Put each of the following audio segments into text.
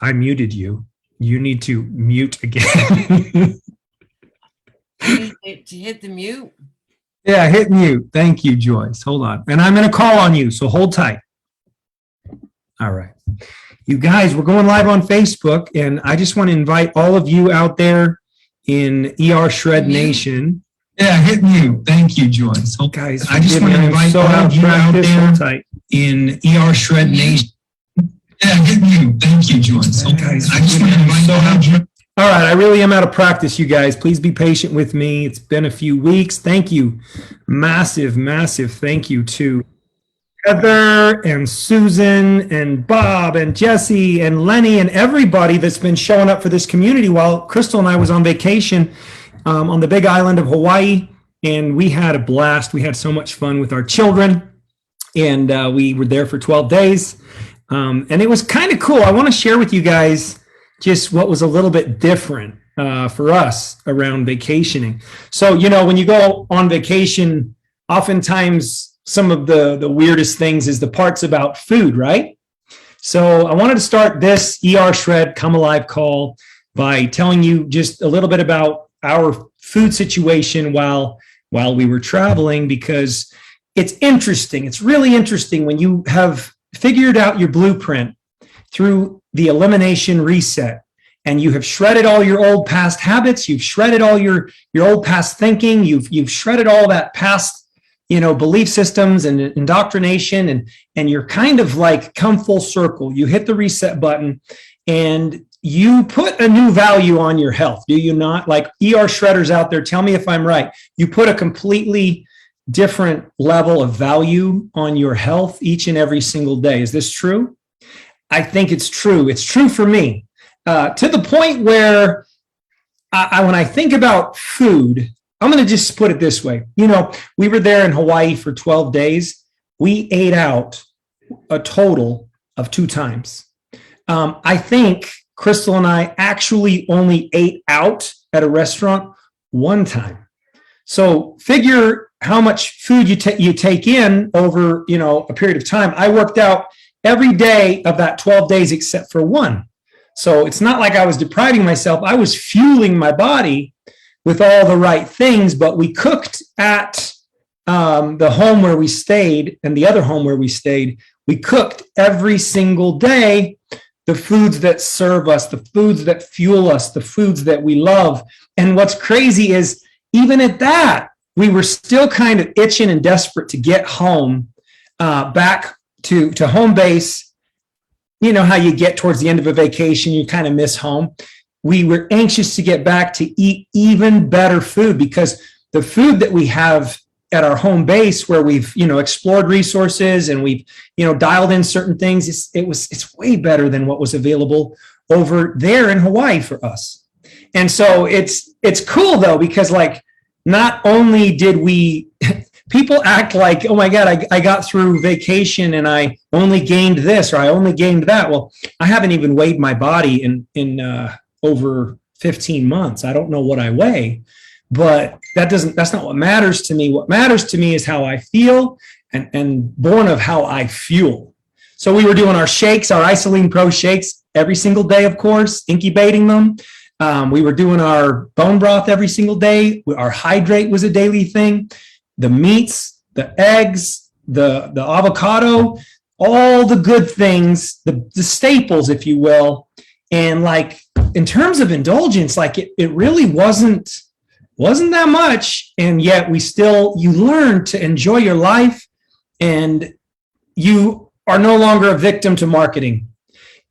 I muted you. You need to mute again. To hit the mute? Yeah, hit mute. Thank you, Joyce. Hold on. And I'm going to call on you, so hold tight. All right. You guys, we're going live on Facebook, and I just want to invite all of you out there in ER Shred Nation. Yeah, hit mute. Thank you, Joyce. Oh, guys, I just want to invite all of you out there in ER Shred Nation. Yeah, hit mute. Thank you, Joyce. Oh, guys, I just want to invite all of you. All right, I really am out of practice, you guys. Please be patient with me. It's been a few weeks. Thank you. Massive, massive thank you to Heather and Susan and Bob and Jesse and Lenny and everybody that's been showing up for this community while Crystal and I was on vacation on the big island of Hawaii. And we had a blast. We had so much fun with our children. And we were there for 12 days. And it was kind of cool. I want to share with you guys just what was a little bit different for us around vacationing. So, you know, when you go on vacation, oftentimes some of the weirdest things is the parts about food, right? So I wanted to start this ER Shred Come Alive call by telling you just a little bit about our food situation while we were traveling, because it's interesting. It's really interesting when you have figured out your blueprint through the elimination reset, and you have shredded all your old past habits, you've shredded all your old past thinking, you've shredded all that past, you know, belief systems and indoctrination, and you're kind of like come full circle. You hit the reset button and you put a new value on your health, do you not? Like ER shredders out there, tell me if I'm right. You put a completely different level of value on your health each and every single day. Is this true? I think it's true. It's true for me, to the point where when I think about food, I'm going to just put it this way. You know, we were there in Hawaii for 12 days. We ate out a total of 2 times. I think Crystal and I actually only ate out at a restaurant 1 time. So figure how much food you take in over, you know, a period of time. I worked out every day of that 12 days except for 1. So it's not like I was depriving myself. I was fueling my body with all the right things, but we cooked at the home where we stayed and the other home where we stayed. We cooked every single day the foods that serve us, the foods that fuel us, the foods that we love. And what's crazy is even at that, we were still kind of itching and desperate to get home, back to home base. You know how you get towards the end of a vacation, you kind of miss home. We were anxious to get back to eat even better food, because the food that we have at our home base, where we've, you know, explored resources and we've, you know, dialed in certain things, it's way better than what was available over there in Hawaii for us. And so it's cool though, because like, not only did we, people act like, oh my God, I got through vacation and I only gained this or I only gained that. Well, I haven't even weighed my body in over 15 months. I don't know what I weigh, but that's not what matters to me. What matters to me is how I feel and born of how I fuel. So we were doing our shakes, our Isoline Pro shakes every single day, of course, incubating them. We were doing our bone broth every single day. Our hydrate was a daily thing. The meats, the eggs, the avocado, all the good things, the staples, if you will. And like, in terms of indulgence, like it really wasn't that much. And yet you learn to enjoy your life, and you are no longer a victim to marketing.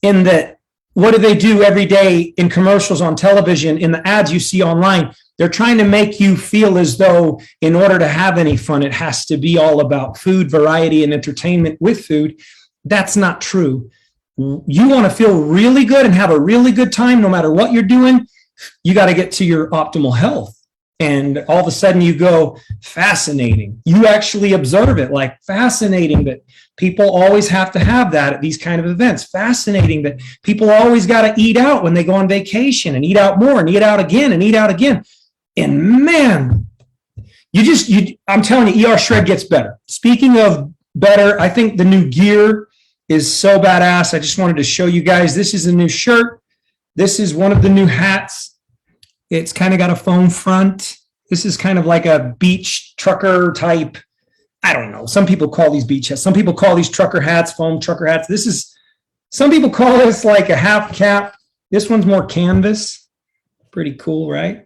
In that, what do they do every day in commercials on television, in the ads you see online? They're trying to make you feel as though in order to have any fun, it has to be all about food, variety, and entertainment with food. That's not true. You want to feel really good and have a really good time no matter what you're doing, you got to get to your optimal health. And all of a sudden you go, fascinating. You actually observe it, like fascinating that people always have to have that at these kind of events. Fascinating that people always got to eat out when they go on vacation and eat out more and eat out again and eat out again. And man, I'm telling you, ER Shred gets better. Speaking of better, I think the new gear is so badass. I just wanted to show you guys. This is a new shirt. This is one of the new hats. It's kind of got a foam front. This is kind of like a beach trucker type. I don't know. Some people call these beach hats. Some people call these trucker hats, foam trucker hats. Some people call this like a half cap. This one's more canvas. Pretty cool, right?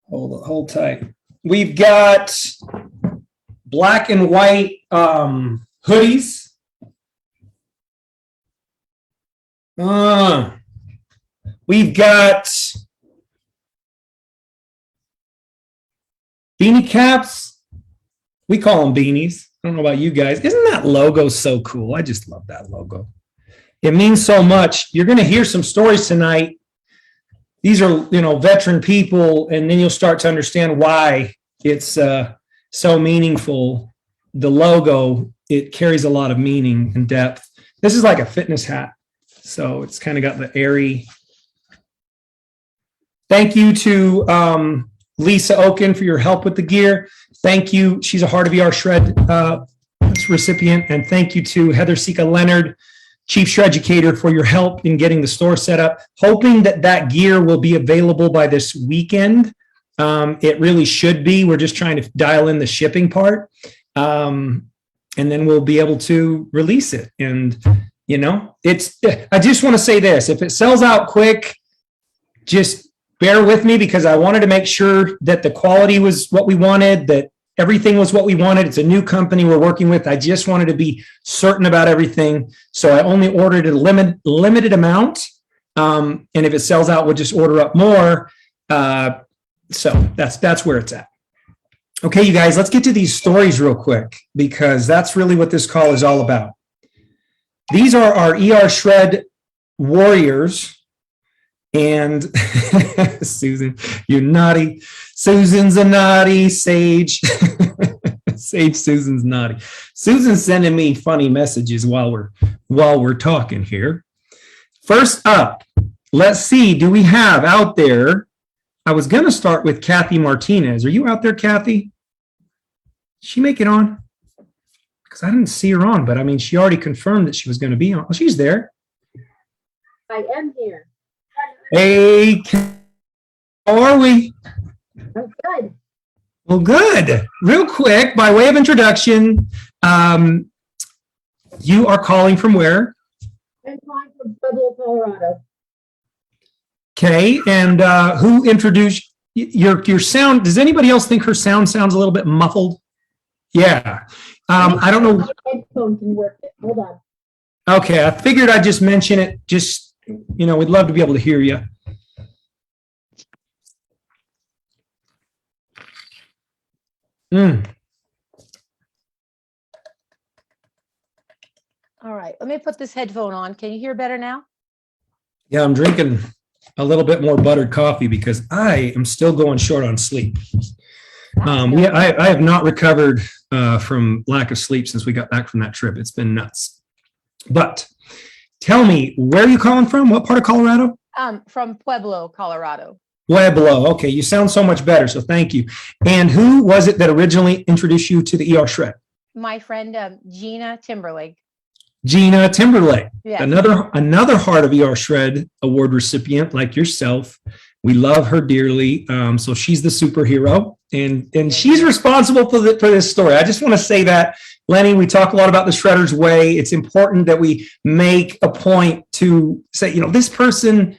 Hold tight. We've got black and white hoodies. We've got beanie caps. We call them beanies. I don't know about you guys. Isn't that logo so cool? I just love that logo. It means so much. You're going to hear some stories tonight. These are, veteran people, and then you'll start to understand why it's so meaningful. The logo, it carries a lot of meaning and depth. This is like a fitness hat, so it's kind of got the airy. Thank you to Lisa Oken for your help with the gear. Thank you. She's a Heart of ER Shred recipient. And thank you to Heather Sika Leonard, Chief Shreducator, for your help in getting the store set up. Hoping that gear will be available by this weekend. It really should be. We're just trying to dial in the shipping part. And then we'll be able to release it. And, I just want to say this. If it sells out quick, just bear with me, because I wanted to make sure that the quality was what we wanted, that everything was what we wanted. It's a new company we're working with. I just wanted to be certain about everything. So I only ordered a limited amount. And if it sells out, we'll just order up more. So that's where it's at. Okay, you guys, let's get to these stories real quick, because that's really what this call is all about. These are our ER Shred warriors. And Susan, you're naughty. Susan's a naughty Sage. Sage, Susan's naughty. Susan's sending me funny messages while we're talking here. First up, let's see. Do we have out there? I was going to start with Kathy Martinez. Are you out there, Kathy? Did she make it on? Because I didn't see her on, but I mean, she already confirmed that she was going to be on. Oh, she's there. I am here. Hey, how are we? I'm good. Well, good. Real quick, by way of introduction, you are calling from where? I'm calling from Pueblo, Colorado. Okay, and who introduced your sound? Does anybody else think her sound sounds a little bit muffled? Yeah. I don't know. My headphone can work it. Hold on. Okay, I figured I'd just mention it. Just, we'd love to be able to hear you. All right, let me put this headphone on. Can you hear better now? Yeah, I'm drinking a little bit more buttered coffee because I am still going short on sleep. I have not recovered from lack of sleep since we got back from that trip. It's been nuts. But tell me, where are you calling from? What part of Colorado? From Pueblo, Colorado. Pueblo. Okay, you sound so much better, so thank you. And who was it that originally introduced you to the ER Shred? My friend Gina Timberlake. Gina Timberlake, yes. Another Heart of ER Shred award recipient like yourself. We love her dearly. So she's the superhero, and she's responsible for this story. I just want to say that, Lenny, we talk a lot about the Shredder's way. It's important that we make a point to say, this person,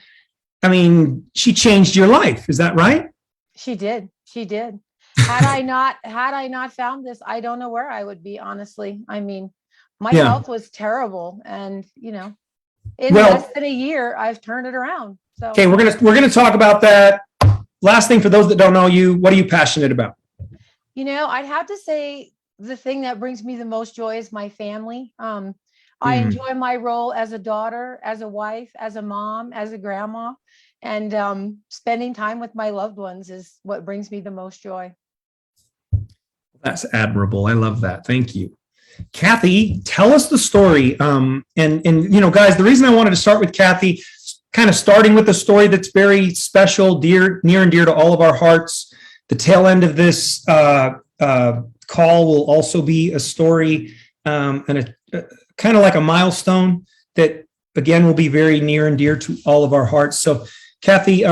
I mean, she changed your life. Is that right? She did. She did. Had I not found this, I don't know where I would be, honestly. I mean, my health was terrible, and in less than a year, I've turned it around. So okay, we're gonna talk about that. Last thing, for those that don't know you, what are you passionate about? I'd have to say the thing that brings me the most joy is my family. I enjoy my role as a daughter, as a wife, as a mom, as a grandma, and spending time with my loved ones is what brings me the most joy. That's admirable. I love that. Thank you. Kathy, tell us the story. And guys, the reason I wanted to start with Kathy, kind of starting with a story that's very special, near and dear to all of our hearts. The tail end of this call will also be a story and a kind of like a milestone that, again, will be very near and dear to all of our hearts. So, Kathy,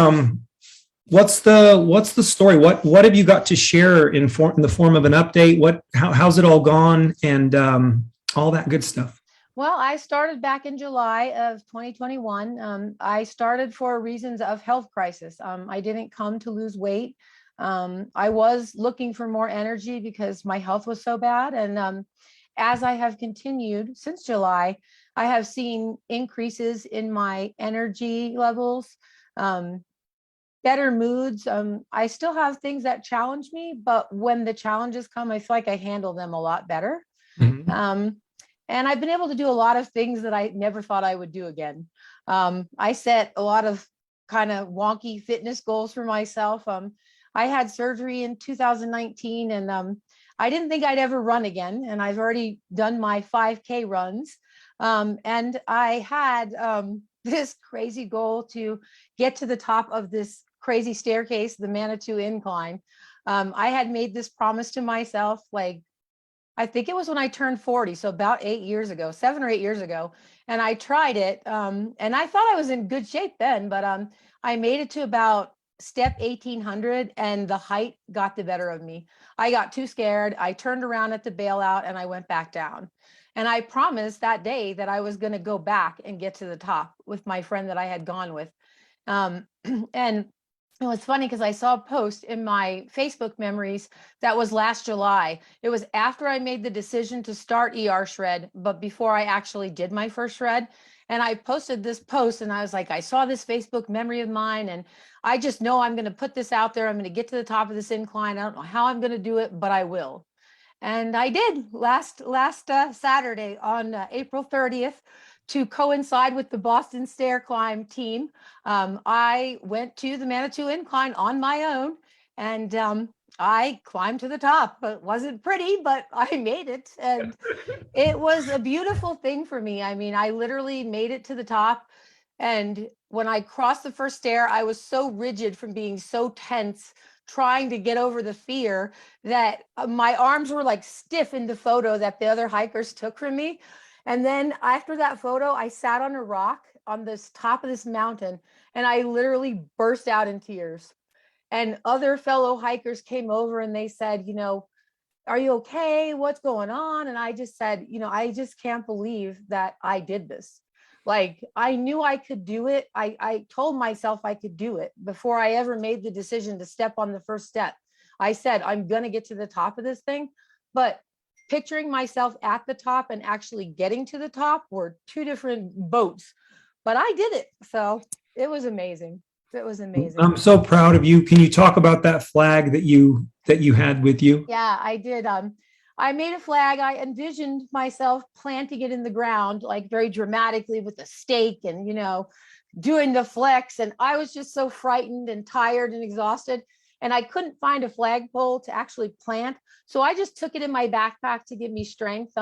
what's the story? What have you got to share in the form of an update? How's it all gone, and all that good stuff? Well, I started back in July of 2021. I started for reasons of health crisis. I didn't come to lose weight. I was looking for more energy because my health was so bad. And as I have continued since July, I have seen increases in my energy levels, better moods. I still have things that challenge me, but when the challenges come, I feel like I handle them a lot better. Mhm. And I've been able to do a lot of things that I never thought I would do again. I set a lot of kind of wonky fitness goals for myself. I had surgery in 2019, and I didn't think I'd ever run again. And I've already done my 5K runs. And I had this crazy goal to get to the top of this crazy staircase, the Manitou incline. I had made this promise to myself, like, I think it was when I turned 40, so about 7 or 8 years ago. And I tried it, and I thought I was in good shape then, but I made it to about step 1800, and the height got the better of me. I got too scared. I turned around at the bailout and I went back down. And I promised that day that I was going to go back and get to the top with my friend that I had gone with. And it was funny because I saw a post in my Facebook memories that was last July. It was after I made the decision to start ER Shred, but before I actually did my first shred. And I posted this post and I was like, I saw this Facebook memory of mine, and I just know I'm going to put this out there. I'm going to get to the top of this incline. I don't know how I'm going to do it, but I will. And I did last Saturday on April 30th, to coincide with the Boston Stair Climb team. I went to the Manitou Incline on my own, and I climbed to the top. It wasn't pretty, but I made it. And it was a beautiful thing for me. I mean, I literally made it to the top. And when I crossed the first stair, I was so rigid from being so tense, trying to get over the fear, that my arms were like stiff in the photo that the other hikers took from me. And then after that photo, I sat on a rock on this top of this mountain, and I literally burst out in tears. And other fellow hikers came over and they said, are you okay? What's going on? And I just said, I just can't believe that I did this. Like, I knew I could do it. I told myself I could do it before I ever made the decision to step on the first step. I said, I'm going to get to the top of this thing. But picturing myself at the top and actually getting to the top were two different boats. But I did it. So it was amazing. It was amazing. I'm so proud of you. Can you talk about that flag that you had with you? Yeah, I did. I made a flag. I envisioned myself planting it in the ground, like very dramatically with a stake and, doing the flex. And I was just so frightened and tired and exhausted. And I couldn't find a flagpole to actually plant. So I just took it in my backpack to give me strength.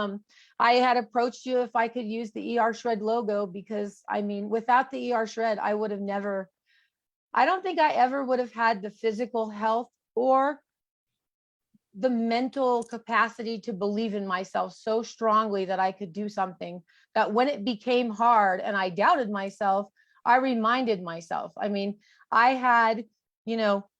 I had approached you if I could use the ER Shred logo, because I mean, without the ER Shred, I don't think I ever would have had the physical health or the mental capacity to believe in myself so strongly that I could do something, that when it became hard and I doubted myself, I reminded myself. I mean, I had,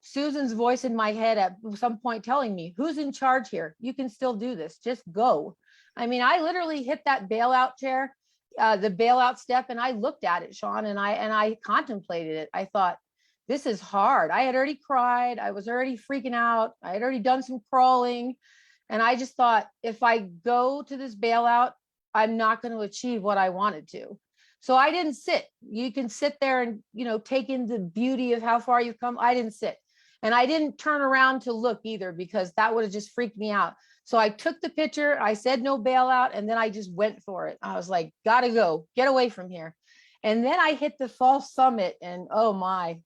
Susan's voice in my head at some point telling me, who's in charge here? You can still do this. Just go. I mean, I literally hit that bailout chair, the bailout step, and I looked at it, Sean, and I contemplated it. I thought, this is hard. I had already cried. I was already freaking out. I had already done some crawling. And I just thought, if I go to this bailout, I'm not going to achieve what I wanted to. So I didn't sit. You can sit there and, take in the beauty of how far you've come. I didn't sit. And I didn't turn around to look either, because that would have just freaked me out. So I took the picture. I said no bailout. And then I just went for it. I was like, gotta go, get away from here. And then I hit the false summit, and oh my,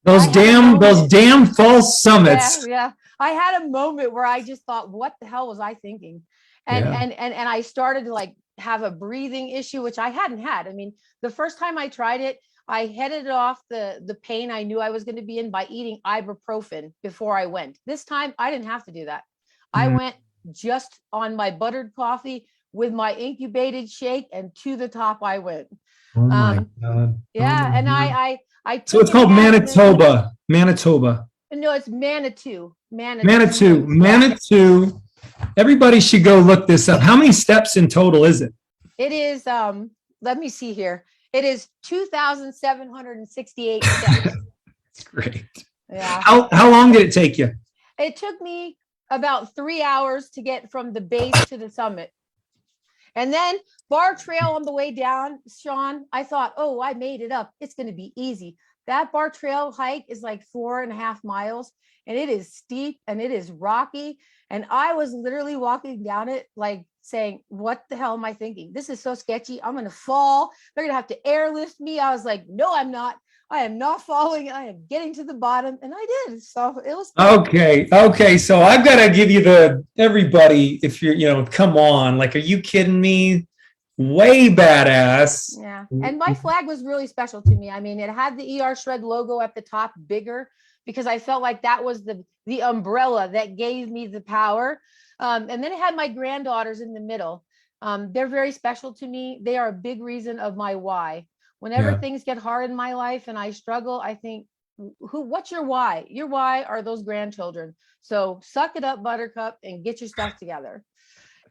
those damn false summits. Yeah. I had a moment where I just thought, what the hell was I thinking? And I started to like have a breathing issue, which I hadn't had. I mean, the first time I tried it, I headed off the pain I knew I was going to be in by eating ibuprofen before I went. This time I didn't have to do that. I went just on my buttered coffee with my incubated shake, and to the top I went. Oh my God. Yeah. Oh my And God. I So took it's an called Advil. Manitoba. No, it's Manitou. Manitou. Yeah. Manitou. Everybody should go look this up. How many steps in total is it? It is, let me see here. It is 2,768 steps. It's great. Yeah. How long did it take you? It took me about 3 hours to get from the base to the summit. And then bar trail on the way down, Sean, I thought, oh, I made it up. It's going to be easy. That bar trail hike is like 4.5 miles, and it is steep and it is rocky. And I was literally walking down it like saying, what the hell am I thinking? This is so sketchy. I'm going to fall. They're going to have to airlift me. I was like, no, I'm not. I am not falling. I am getting to the bottom. And I did. So it was good. Okay. So I've got to give you everybody, if you're, come on, like, are you kidding me? Way badass. Yeah. And my flag was really special to me. I mean, it had the ER Shred logo at the top bigger, because I felt like that was the umbrella that gave me the power. And then it had my granddaughters in the middle. They're very special to me. They are a big reason of my why. Whenever things get hard in my life and I struggle, I think, what's your why? Your why are those grandchildren. So suck it up, Buttercup, and get your stuff together.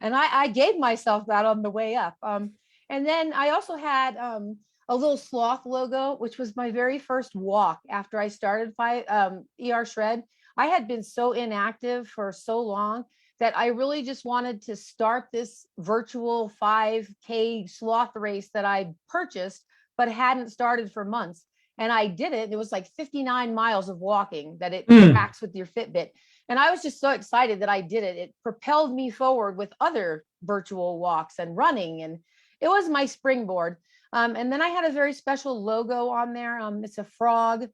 And I gave myself that on the way up. And then I also had a little sloth logo, which was my very first walk after I started ER Shred. I had been so inactive for so long that I really just wanted to start this virtual 5K sloth race that I purchased, but hadn't started for months. And I did it. It was like 59 miles of walking that it tracks with your Fitbit. And I was just so excited that I did it. It propelled me forward with other virtual walks and running. And it was my springboard. And then I had a very special logo on there. It's a frog.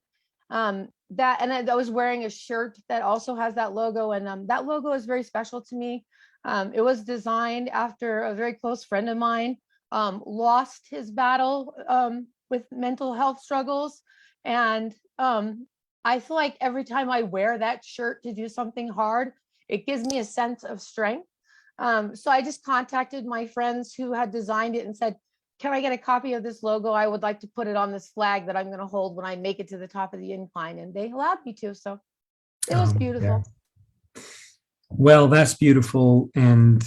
I was wearing a shirt that also has that logo. And that logo is very special to me. It was designed after a very close friend of mine lost his battle with mental health struggles. And I feel like every time I wear that shirt to do something hard, it gives me a sense of strength. So I just contacted my friends who had designed it and said, can I get a copy of this logo? I would like to put it on this flag that I'm going to hold when I make it to the top of the incline. And they allowed me to. So it was beautiful. Yeah. Well, that's beautiful. And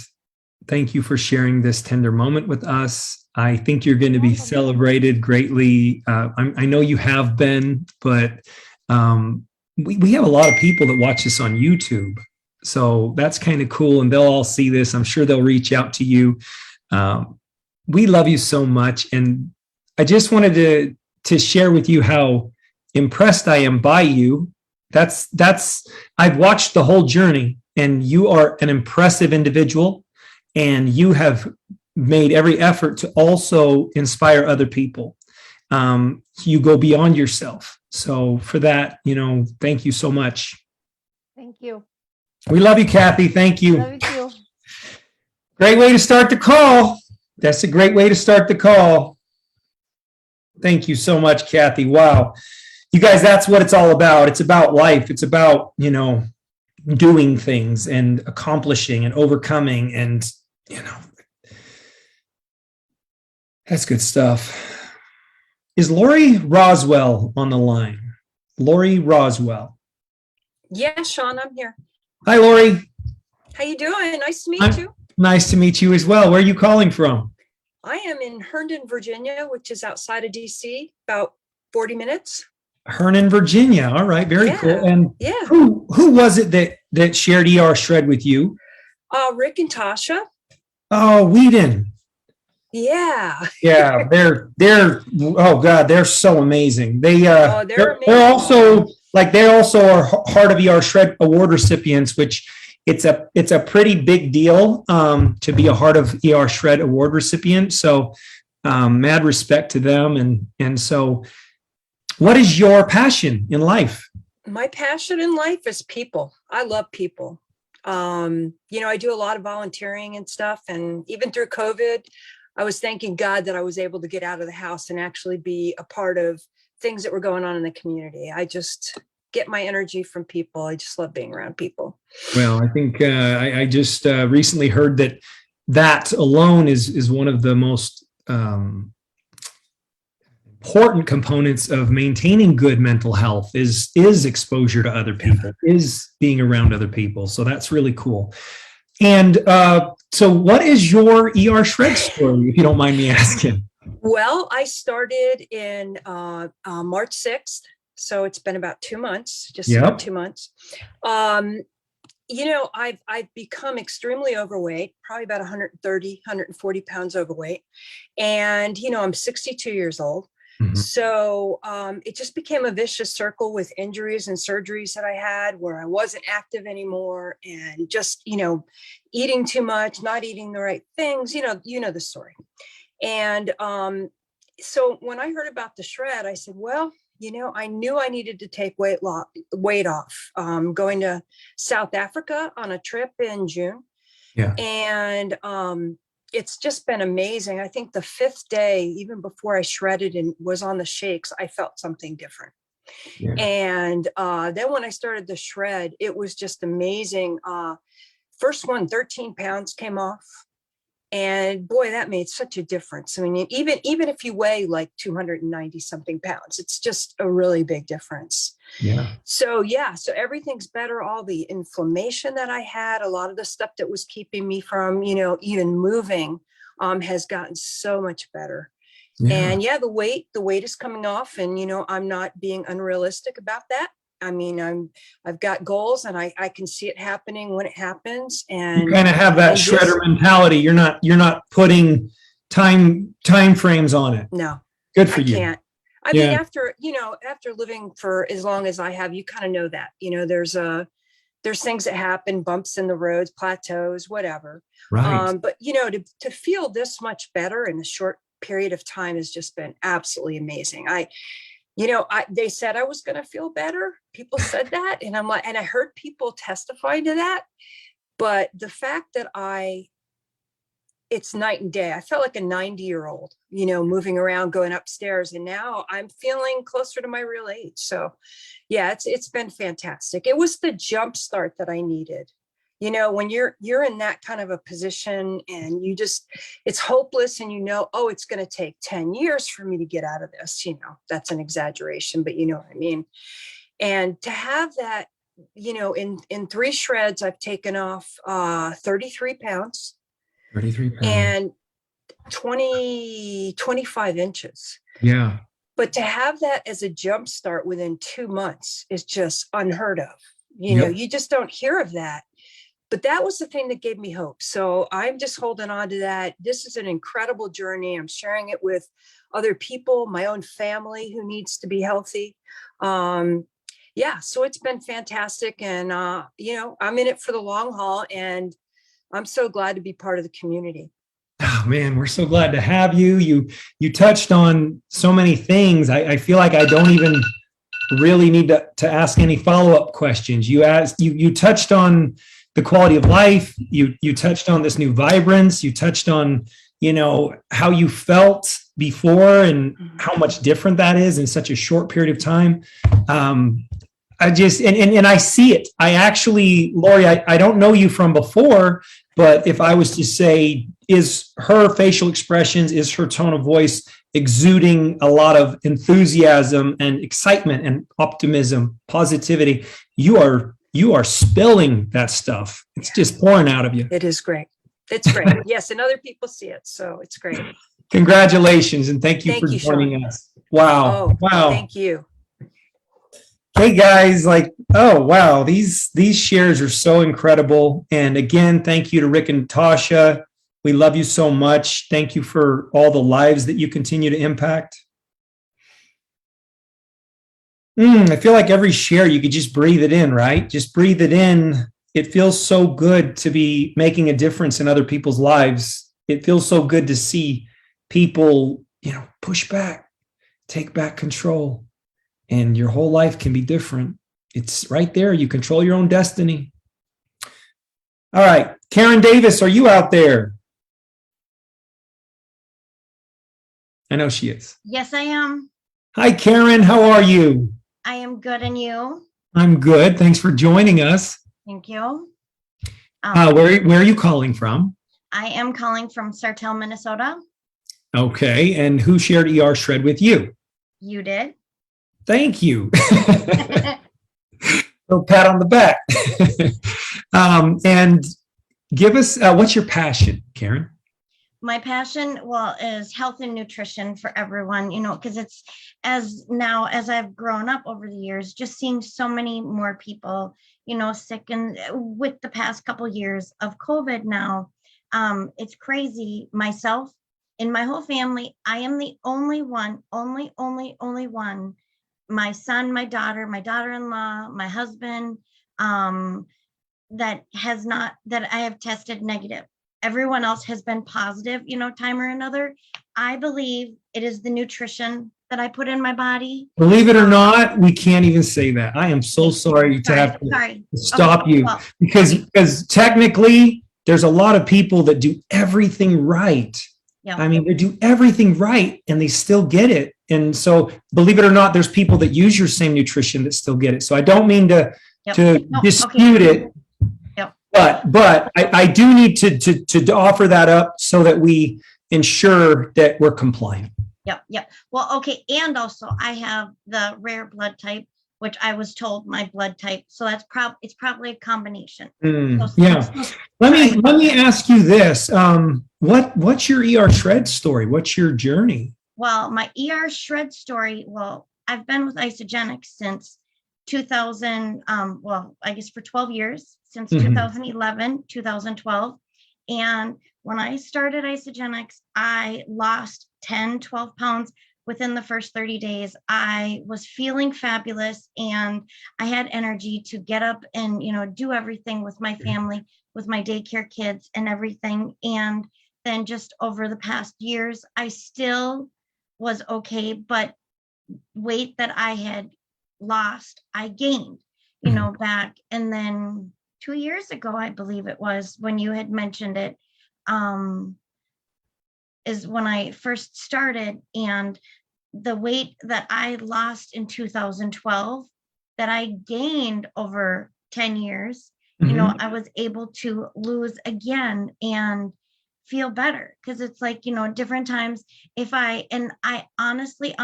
thank you for sharing this tender moment with us. I think you're going to be celebrated greatly. I know you have been, but we have a lot of people that watch this on YouTube. So that's kind of cool. And they'll all see this. I'm sure they'll reach out to you. We love you so much. And I just wanted to share with you how impressed I am by you. I've watched the whole journey, and you are an impressive individual, and you have made every effort to also inspire other people. You go beyond yourself. So for that, thank you so much. Thank you. We love you, Kathy. Thank you. Love you too. Great way to start the call. That's a great way to start the call. Thank you so much, Kathy. Wow. You guys, that's what it's all about. It's about life. It's about, doing things and accomplishing and overcoming, and, that's good stuff. Is Lori Roswell on the line? Lori Roswell. Yeah, Sean, I'm here. Hi, Lori. How you doing? Nice to meet you. Nice to meet you as well. Where are you calling from? I am in Herndon, Virginia, which is outside of DC, about 40 minutes. Herndon, Virginia. All right, very cool. And who was it that shared ER Shred with you? Rick and Tasha. Oh, Whedon. Yeah. Yeah, they're oh God, they're so amazing. They're amazing. They also are Heart of ER Shred award recipients, which it's a pretty big deal to be a Heart of ER Shred award recipient. So mad respect to them. And so what is your passion in life? My passion in life is people. I love people. I do a lot of volunteering and stuff. And even through COVID, I was thanking God that I was able to get out of the house and actually be a part of things that were going on in the community. I just get my energy from people. I just love being around people. Well, I think I just recently heard that that alone is one of the most important components of maintaining good mental health is exposure to other people, is being around other people. So that's really cool. And so what is your ER shred story, if you don't mind me asking? Well, I started in March 6th. So it's been about 2 months, just about 2 months. I've become extremely overweight, probably about 130, 140 pounds overweight. And, I'm 62 years old. Mm-hmm. So it just became a vicious circle with injuries and surgeries that I had where I wasn't active anymore and just, eating too much, not eating the right things, you know the story. And so when I heard about the shred, I said, well, I knew I needed to take weight off, going to South Africa on a trip in June. Yeah. And it's just been amazing. I think the 5th day, even before I shredded and was on the shakes, I felt something different. Yeah. And then when I started the shred, it was just amazing. First one, 13 pounds came off. And boy, that made such a difference. I mean, even if you weigh like 290 something pounds, it's just a really big difference. Yeah. So everything's better. All the inflammation that I had, a lot of the stuff that was keeping me from, even moving, has gotten so much better. Yeah. And the weight is coming off, and, I'm not being unrealistic about that. I mean, I've got goals, and I can see it happening when it happens. And you kind of have that shredder mentality. You're not putting time frames on it. No, good for you. Can't. I mean, after living for as long as I have, you kind of know that, there's things that happen, bumps in the roads, plateaus, whatever. Right. But to feel this much better in a short period of time has just been absolutely amazing. They said I was going to feel better. People said that. And I'm like, and I heard people testify to that. But the fact that it's night and day. I felt like a 90-year-old, moving around, going upstairs. And now I'm feeling closer to my real age. So it's been fantastic. It was the jump start that I needed. When you're in that kind of a position and it's hopeless and it's going to take 10 years for me to get out of this, that's an exaggeration, but you know what I mean? And to have that, in 3 shreds, I've taken off 33 pounds. 33 pounds. And 25 inches. Yeah. But to have that as a jump start within 2 months is just unheard of. You just don't hear of that. But that was the thing that gave me hope. So I'm just holding on to that. This is an incredible journey. I'm sharing it with other people, my own family who needs to be healthy. So it's been fantastic. And, I'm in it for the long haul, and I'm so glad to be part of the community. Oh man, we're so glad to have you. You touched on so many things. I feel like I don't even really need to ask any follow-up questions. You touched on the quality of life. You touched on this new vibrance. You touched on, how you felt before and how much different that is in such a short period of time. I just, and I see it. I actually, Lori, I don't know you from before, but if I was to say, is her facial expressions, is her tone of voice exuding a lot of enthusiasm and excitement and optimism, positivity, you are spilling that stuff. It's just pouring out of you. It is great. It's great. Yes. And other people see it. So it's great. Congratulations. And thank you for joining us. Wow. Wow. Thank you. Hey guys, oh wow, these shares are so incredible. And again, thank you to Rick and Tasha. We love you so much. Thank you for all the lives that you continue to impact. I feel like every share you could just breathe it in, right? Just breathe it in. It feels so good to be making a difference in other people's lives. It feels so good to see people, push back, take back control. And your whole life can be different. It's right there. You control your own destiny. All right. Karen Davis, are you out there? I know she is. Yes, I am. Hi, Karen. How are you? I am good. And you? I'm good. Thanks for joining us. Thank you. Where are you calling from? I am calling from Sartell, Minnesota. Okay. And who shared ER Shred with you? You did. Thank you. Little pat on the back. And give us, what's your passion, Karen? My passion, well, is health and nutrition for everyone, you know, because it's as I've grown up over the years, just seeing so many more people, you know, sick, and with the past couple years of COVID now, it's crazy. Myself and my whole family, I am the only one, only one, my son, my daughter-in-law, my husband, that I have tested negative. Everyone else has been positive, you know, time or another. I believe it is the nutrition that I put in my body. Believe it or not, we can't even say that. I am so sorry to have to stop you, well, because technically there's a lot of people that do everything right. Yeah. I mean, they do everything right and they still get it. And so, believe it or not, there's people that use your same nutrition that still get it. So I don't mean to dispute it. But I do need to offer that up so that we ensure that we're compliant. Yep. Well, okay. And also I have the rare blood type, which I was told my blood type. So that's it's probably a combination. Yeah. Let me ask you this. What's your ER Shred story? What's your journey? Well, my ER Shred story, well, I've been with Isagenix since 2000, I guess for 12 years, since 2011, 2012. And when I started Isagenix, I lost 10, 12 pounds within the first 30 days. I was feeling fabulous and I had energy to get up and, you know, do everything with my family, with my daycare kids and everything. And then just over the past years, I still was okay, but weight that I had lost, I gained, you know, back. And then 2 years ago, I believe it was, when you had mentioned it, is when I first started. And the weight that I lost in 2012 that I gained over 10 years, you know, I was able to lose again and feel better. Because it's like, you know, different times I honestly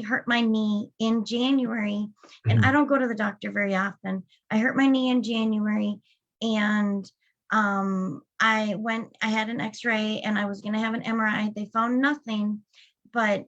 hurt my knee in January, and I don't go to the doctor very often. I hurt my knee in January, and I had an x-ray and I was going to have an MRI. They found nothing, but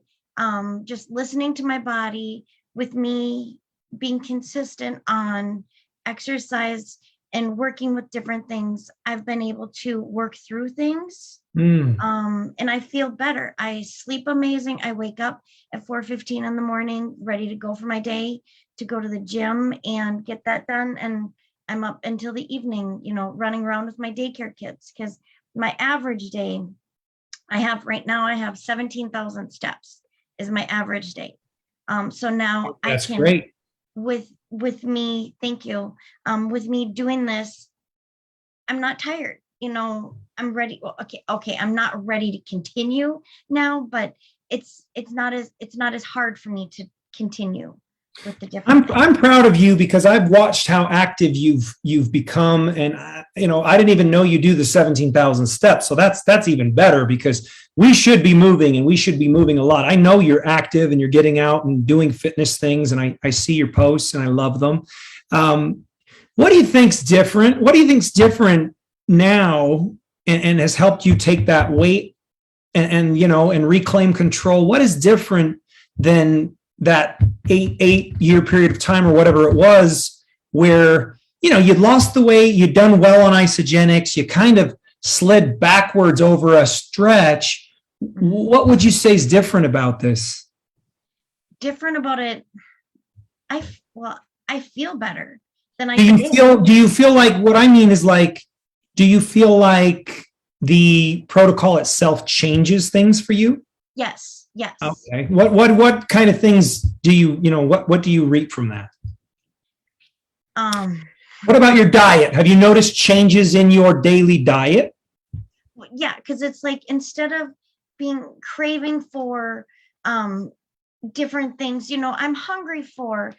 just listening to my body, with me being consistent on exercise and working with different things, I've been able to work through things. And I feel better. I sleep amazing. I wake up at 4:15 in the morning, ready to go for my day, to go to the gym and get that done. And I'm up until the evening, you know, running around with my daycare kids, because my average day I have 17,000 steps is my average day. So now that's great. With me, thank you. With me doing this, I'm not tired. You know, I'm ready. Well, okay. I'm not ready to continue now, but it's not as hard for me to continue with the different. I'm proud of you, because I've watched how active you've become, and you know, I didn't even know you do the 17,000 steps. So that's even better, because we should be moving, and we should be moving a lot. I know you're active and you're getting out and doing fitness things, and I see your posts and I love them. What do you think's different? What do you think's different now and has helped you take that weight and you know, and reclaim control? What is different than that eight-year period of time or whatever it was, where, you know, you'd lost the weight, you'd done well on Isagenix, you kind of slid backwards over a stretch? What would you say is different about this? Different about it? I feel better than I did. Do you feel like, what I mean is, like, do you feel like the protocol itself changes things for you? Yes. Okay. What kind of things do what do you reap from that? What about your diet? Have you noticed changes in your daily diet? Yeah, because it's like, instead of being craving for different things, you know, I'm hungry for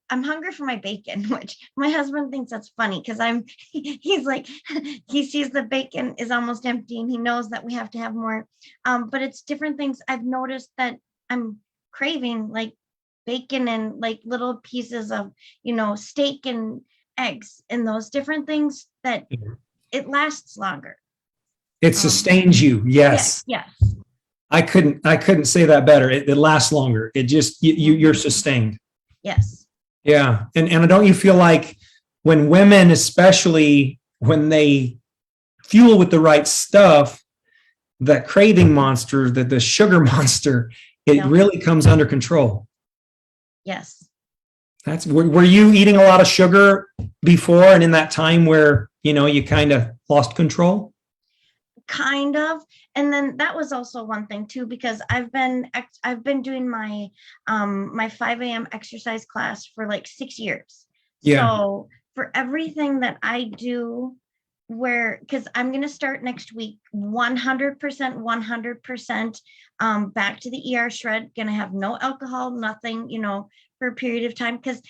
I'm hungry for my bacon, which my husband thinks that's funny because he's like, he sees the bacon is almost empty and he knows that we have to have more. But it's different things. I've noticed that I'm craving like bacon and like little pieces of, steak and eggs and those different things that it lasts longer. It sustains you. Yes. Yes. I couldn't say that better. It lasts longer. It just, you're sustained. Yes. Yeah. And don't you feel like when women, especially when they fuel with the right stuff, that craving monster, the sugar monster, it really comes under control. Yes. Were you eating a lot of sugar before and in that time where, you kind of lost control? Kind of. And then that was also one thing too, because I've been doing my my 5 a.m. exercise class for like 6 years. Yeah. So for everything that I do, because I'm going to start next week 100% back to the ER shred, going to have no alcohol, nothing, for a period of time, because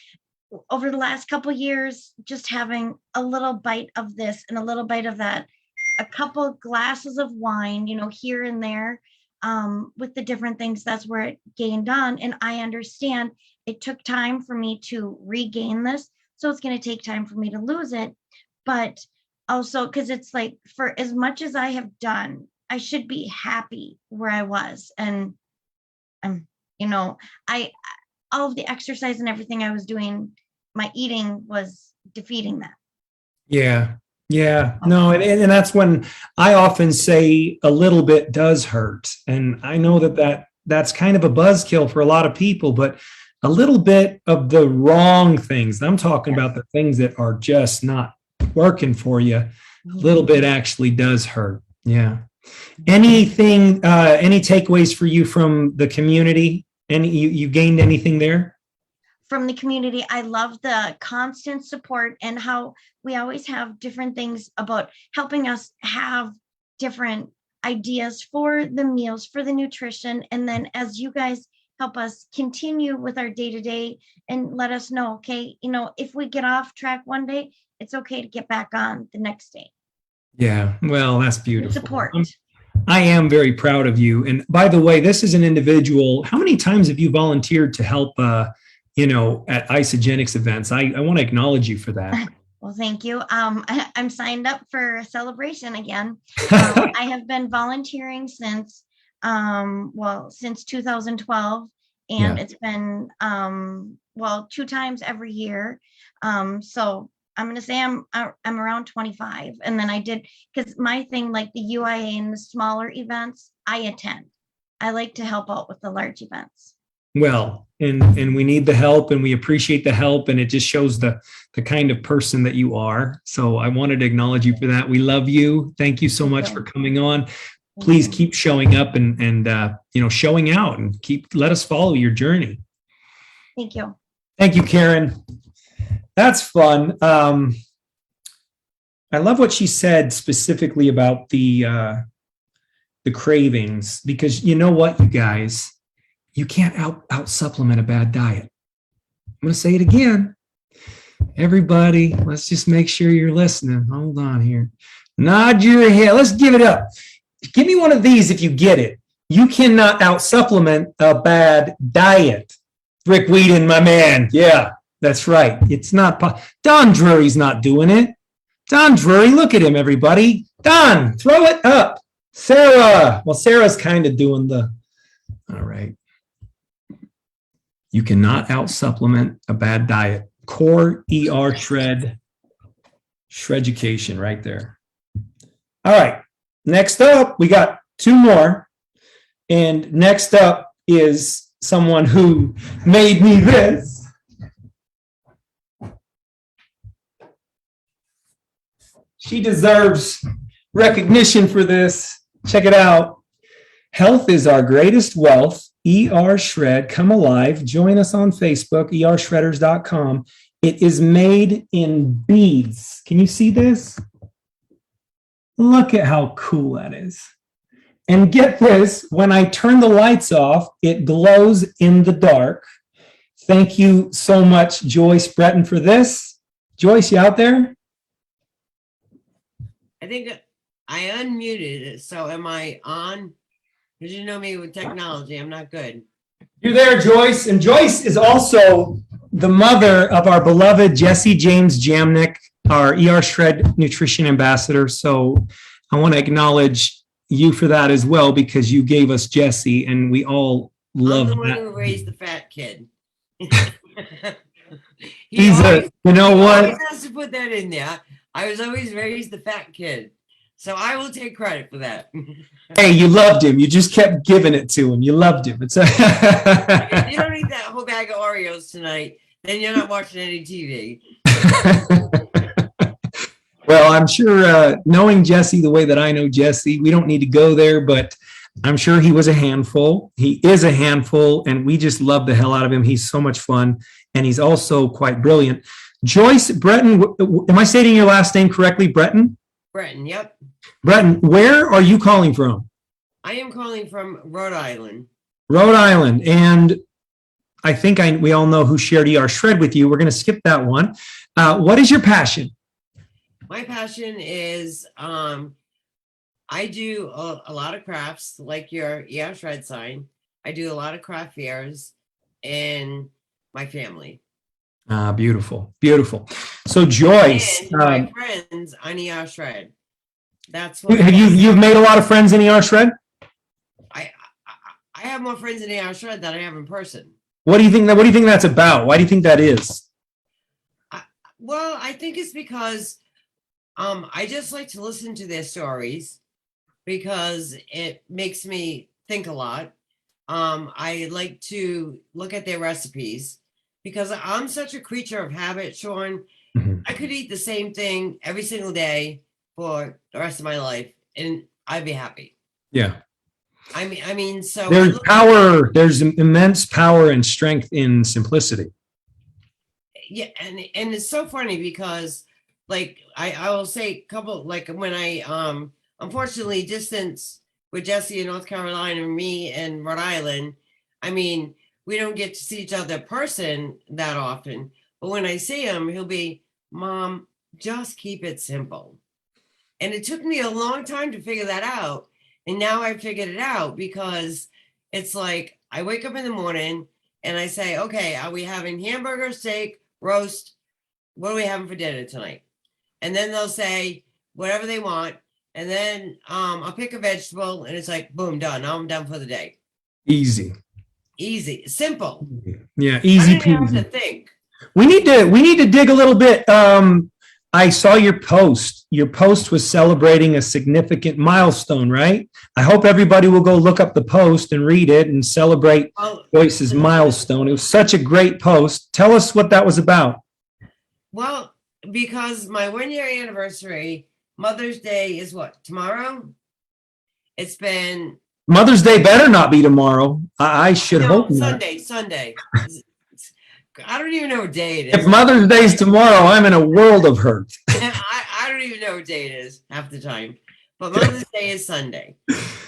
over the last couple of years, just having a little bite of this and a little bite of that, a couple glasses of wine, here and there, with the different things, that's where it gained on. And I understand it took time for me to regain this. So it's going to take time for me to lose it. But also, because it's like, for as much as I have done, I should be happy where I was. And all of the exercise and everything I was doing, my eating was defeating that. Yeah. Yeah, no, and that's when I often say a little bit does hurt. And I know that's kind of a buzzkill for a lot of people, but a little bit of the wrong things, I'm talking about the things that are just not working for you, a little bit actually does hurt. Yeah. Anything, any takeaways for you from the community? You gained anything there? From the community, I love the constant support and how we always have different things about helping us have different ideas for the meals, for the nutrition. And then as you guys help us continue with our day-to-day and let us know, okay, if we get off track one day, it's okay to get back on the next day. Yeah, well, that's beautiful. Support. I am very proud of you. And by the way, this is an individual. How many times have you volunteered to help at Isagenix events? I want to acknowledge you for that. Well, thank you. I'm signed up for a celebration again. I have been volunteering since 2012, and it's been 2 times every year. So I'm going to say I'm around 25, and then I did, because my thing, like the UIA and the smaller events, I attend. I like to help out with the large events. Well, and we need the help, and we appreciate the help, and it just shows the kind of person that you are. So I wanted to acknowledge you for that. We love you. Thank you so much for coming on. Please keep showing up and showing out, and let us follow your journey. Thank you. Thank you, Karen. That's fun. I love what she said specifically about the cravings, because you know what, you guys, you can't out supplement a bad diet. I'm going to say it again. Everybody, let's just make sure you're listening. Hold on here. Nod your head. Let's give it up. Give me one of these if you get it. You cannot out supplement a bad diet. Rick Whedon, my man. Yeah, that's right. It's not. Don Drury's not doing it. Don Drury, look at him, everybody. Don, throw it up. Sarah. Well, Sarah's kind of doing the. All right. You cannot out supplement a bad diet. Core ER Shreducation right there. All right. Next up, we got 2 more. And next up is someone who made me this. She deserves recognition for this. Check it out. Health is our greatest wealth. ER Shred, come alive. Join us on Facebook, ershredders.com. It is made in beads. Can you see this? Look at how cool that is. And get this, when I turn the lights off, it glows in the dark. Thank you so much, Joyce Breton, for this. Joyce, you out there? I think I unmuted it. So am I on? Because you know me with technology, I'm not good. You're there, Joyce. And Joyce is also the mother of our beloved Jesse James Jamnick, our ER Shred Nutrition Ambassador. So I want to acknowledge you for that as well, because you gave us Jesse, and we all love I'm the one that. who raised the fat kid. He's a, you know he what? always has to put that in there. I was always raised the fat kid. So I will take credit for that. Hey, you loved him. You just kept giving it to him. You loved him. It's If you don't eat that whole bag of Oreos tonight, then you're not watching any TV. Well, I'm sure knowing Jesse the way that I know Jesse, we don't need to go there, but I'm sure he was a handful. He is a handful, and we just love the hell out of him. He's so much fun, and he's also quite brilliant. Joyce Breton, am I stating your last name correctly, Breton? Breton, yep. Breton, where are you calling from? I am calling from Rhode Island. Rhode Island, and I think we all know who shared ER Shred with you. We're going to skip that one. What is your passion? My passion is I do a lot of crafts, like your ER Shred sign. I do a lot of craft fairs in my family. Beautiful, beautiful. So Joyce, And my friends on ER Shred. That's what you've made a lot of friends in ER Shred? I have more friends in ER Shred than I have in person. What do you think that's about? Why do you think that is? Well, I think it's because I just like to listen to their stories because it makes me think a lot. I like to look at their recipes because I'm such a creature of habit, Sean. Mhm. I could eat the same thing every single day for the rest of my life and I'd be happy. Yeah. I mean, so There's power, there's immense power and strength in simplicity. yeah, and it's so funny because like I will say a couple, like when I unfortunately distance with Jesse in North Carolina and me in Rhode Island, I mean, we don't get to see each other in person that often, but when I see him, he'll be, Mom, just keep it simple. And it took me a long time to figure that out. And now I figured it out because it's like I wake up in the morning and I say, okay, are we having hamburger, steak, roast? What are we having for dinner tonight? And then they'll say whatever they want. And then I'll pick a vegetable and it's like, boom, done. Now I'm done for the day. Easy. Easy, simple. Yeah, easy I didn't have to peasy. think. We need to dig a little bit. I saw your post. Your post was celebrating a significant milestone, right? I hope everybody will go look up the post and read it and celebrate Joyce's milestone. It was such a great post. Tell us what that was about. Well, because my 1 year anniversary, Mother's Day is what, tomorrow? It's been Mother's Day better not be tomorrow. I should hope not. Sunday. I don't even know what day it is. If Mother's Day is tomorrow, I'm in a world of hurt. I don't even know what day it is half the time. But Mother's Day is Sunday.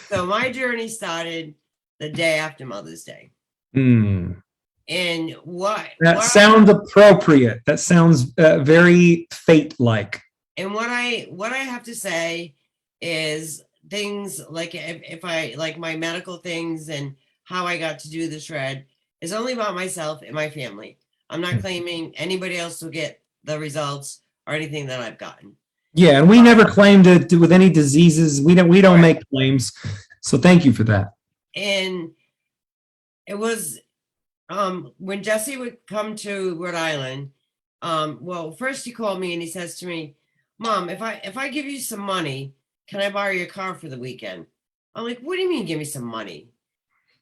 So my journey started the day after Mother's Day. Mm. And That sounds appropriate. That sounds very fate-like. And what I have to say is things like if I like my medical things and how I got to do the shred is only about myself and my family. I'm not claiming anybody else will get the results or anything that I've gotten. Yeah, and we never claim to with any diseases. We don't make claims. So thank you for that. And it was when Jesse would come to Rhode Island. Well, first he called me and he says to me, Mom, if I give you some money, can I borrow your car for the weekend? I'm like, what do you mean give me some money?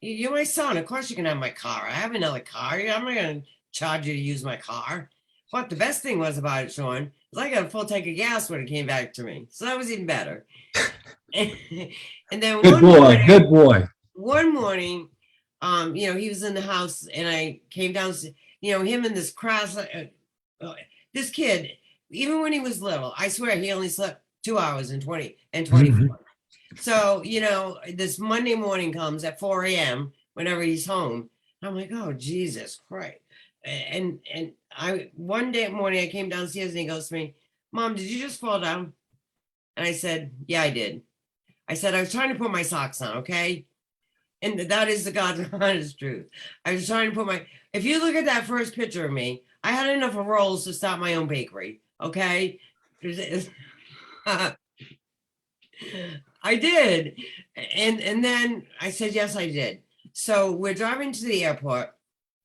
You're my son. Of course you can have my car. I have another car. I'm not going to charge you to use my car. But the best thing was about it, Sean, is I got a full tank of gas when it came back to me. So that was even better. And then Good boy. One morning, he was in the house and I came down, him and this this kid, even when he was little, I swear he only slept 2 hours and 24. Mm-hmm. So, this Monday morning comes at 4 a.m. whenever he's home. I'm like, oh, Jesus Christ. and I one day morning I came downstairs and he goes to me, Mom, did you just fall down? And I said, yeah, I did. I said, I was trying to put my socks on, okay? And that is the God's honest truth. I was trying to put my, if you look at that first picture of me, I had enough of rolls to start my own bakery, okay? I did. And then I said, yes, I did. So we're driving to the airport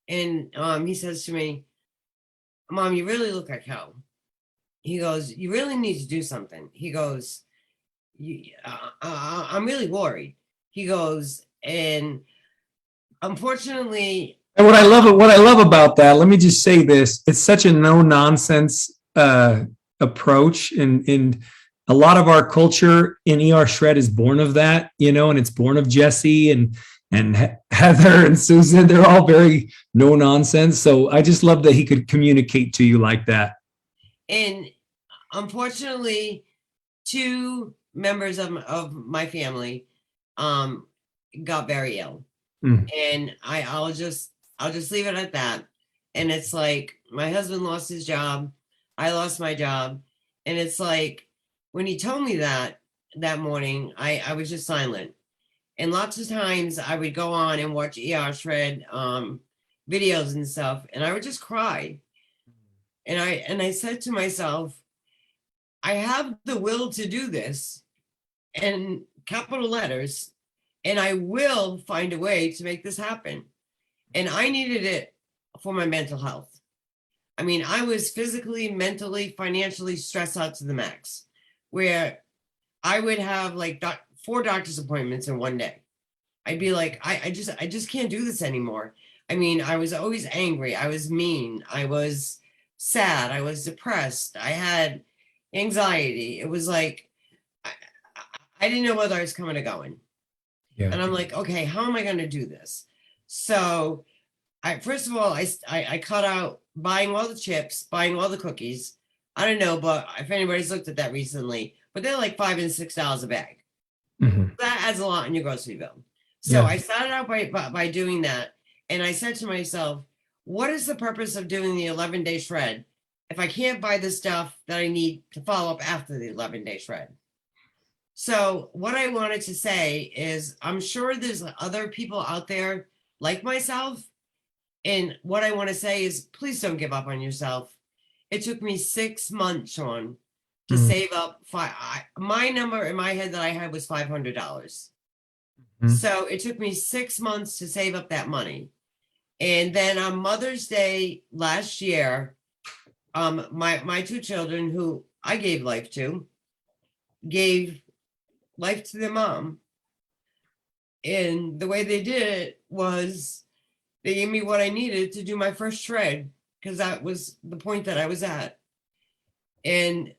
and he says to me, Mom, you really look like hell. He goes, you really need to do something. He goes, I'm really worried. He goes, and unfortunately. And what I love about that, let me just say this, it's such a no nonsense approach. And a lot of our culture in ER Shred is born of that, you know, and it's born of Jesse and Heather and Susan. They're all very no nonsense. So I just love that he could communicate to you like that. And unfortunately, 2 members of my family got very ill. And I'll just leave it at that. And it's like my husband lost his job, I lost my job, and it's like when he told me that morning, I was just silent. And lots of times I would go on and watch ER Shred videos and stuff, and I would just cry. And I said to myself, I have the will to do this, and capital letters, and I will find a way to make this happen. And I needed it for my mental health. I mean, I was physically, mentally, financially stressed out to the max, where I would have like 4 doctor's appointments in one day. I'd be like, I just can't do this anymore. I mean, I was always angry. I was mean. I was sad. I was depressed. I had anxiety. It was like, I didn't know whether I was coming or going. Yeah. And I'm like, okay, how am I going to do this? So first of all, I cut out buying all the chips, buying all the cookies. I don't know, but if anybody's looked at that recently, but they're like $5 and $6 a bag. That adds a lot in your grocery bill. So I started out by doing that. And I said to myself, what is the purpose of doing the 11-day shred if I can't buy the stuff that I need to follow up after the 11-day shred? So what I wanted to say is, I'm sure there's other people out there like myself. And what I want to say is, please don't give up on yourself. It took me 6 months, Sean, to save up. My number in my head that I had was $500. So it took me 6 months to save up that money. And then on Mother's Day last year, my 2 children, who I gave life to, gave life to their mom. And the way they did it was they gave me what I needed to do my first shred, because that was the point that I was at. And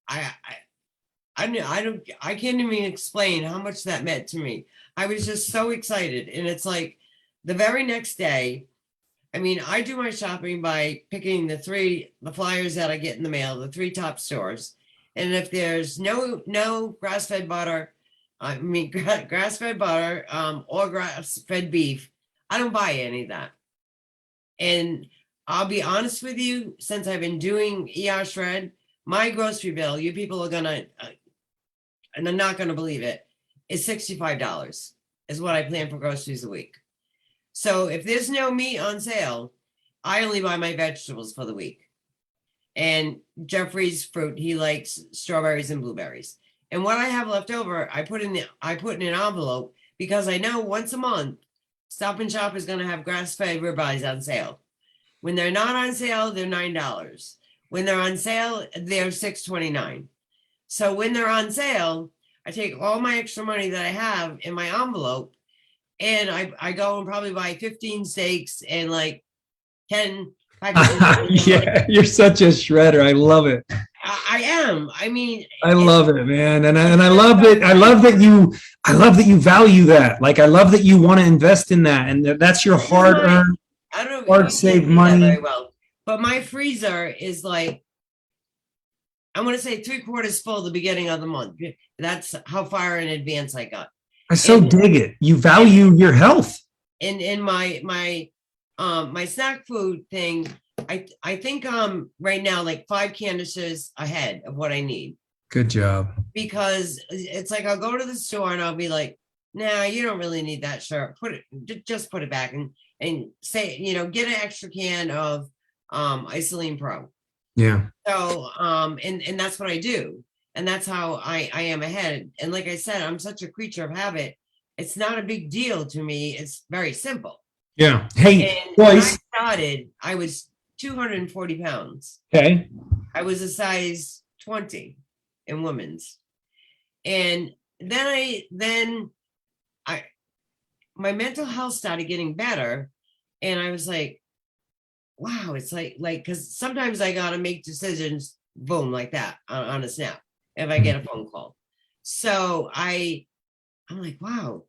I can't even explain how much that meant to me. I was just so excited. And it's like the very next day, I mean, I do my shopping by picking the flyers that I get in the mail, the 3 top stores. And if there's no grass-fed butter, grass-fed butter or grass-fed beef, I don't buy any of that. And I'll be honest with you, since I've been doing ER Shred, my grocery bill, you people are gonna, and I'm not gonna believe it, is $65 is what I plan for groceries a week. So if there's no meat on sale, I only buy my vegetables for the week. And Jeffrey's fruit, he likes strawberries and blueberries. And what I have left over, I put in an envelope, because I know once a month, Stop and Shop is going to have grass-fed ribeyes on sale. When they're not on sale, they're $9. When they're on sale, they're $6.29. So when they're on sale, I take all my extra money that I have in my envelope, and I go and probably buy 15 steaks and like 10 packages. Yeah, you're such a shredder. I love it. I am. I mean, I love it, man. And I love it. I love that you value that. Like, I love that you want to invest in that. And that's your hard-earned, I don't know, hard-saved money. very well, but my freezer is like, I want to say 3/4 full the beginning of the month. That's how far in advance I got. I so dig it. You value your health. In my my snack food thing, I think right now like 5 canisters ahead of what I need, Good job. because it's like I'll go to the store and I'll be like, nah, you don't really need that shirt. Just put it back and say, get an extra can of Isolene Pro. Yeah. So and that's what I do. And that's how I am ahead. And like I said, I'm such a creature of habit. It's not a big deal to me. It's very simple. Yeah. Hey, And when I boys. started, I was 240 pounds. Okay. I was a size 20 in women's. And then my mental health started getting better. And I was like, wow, it's like, because sometimes I got to make decisions, boom, like that on a snap, if I get a phone call. So I'm like, wow,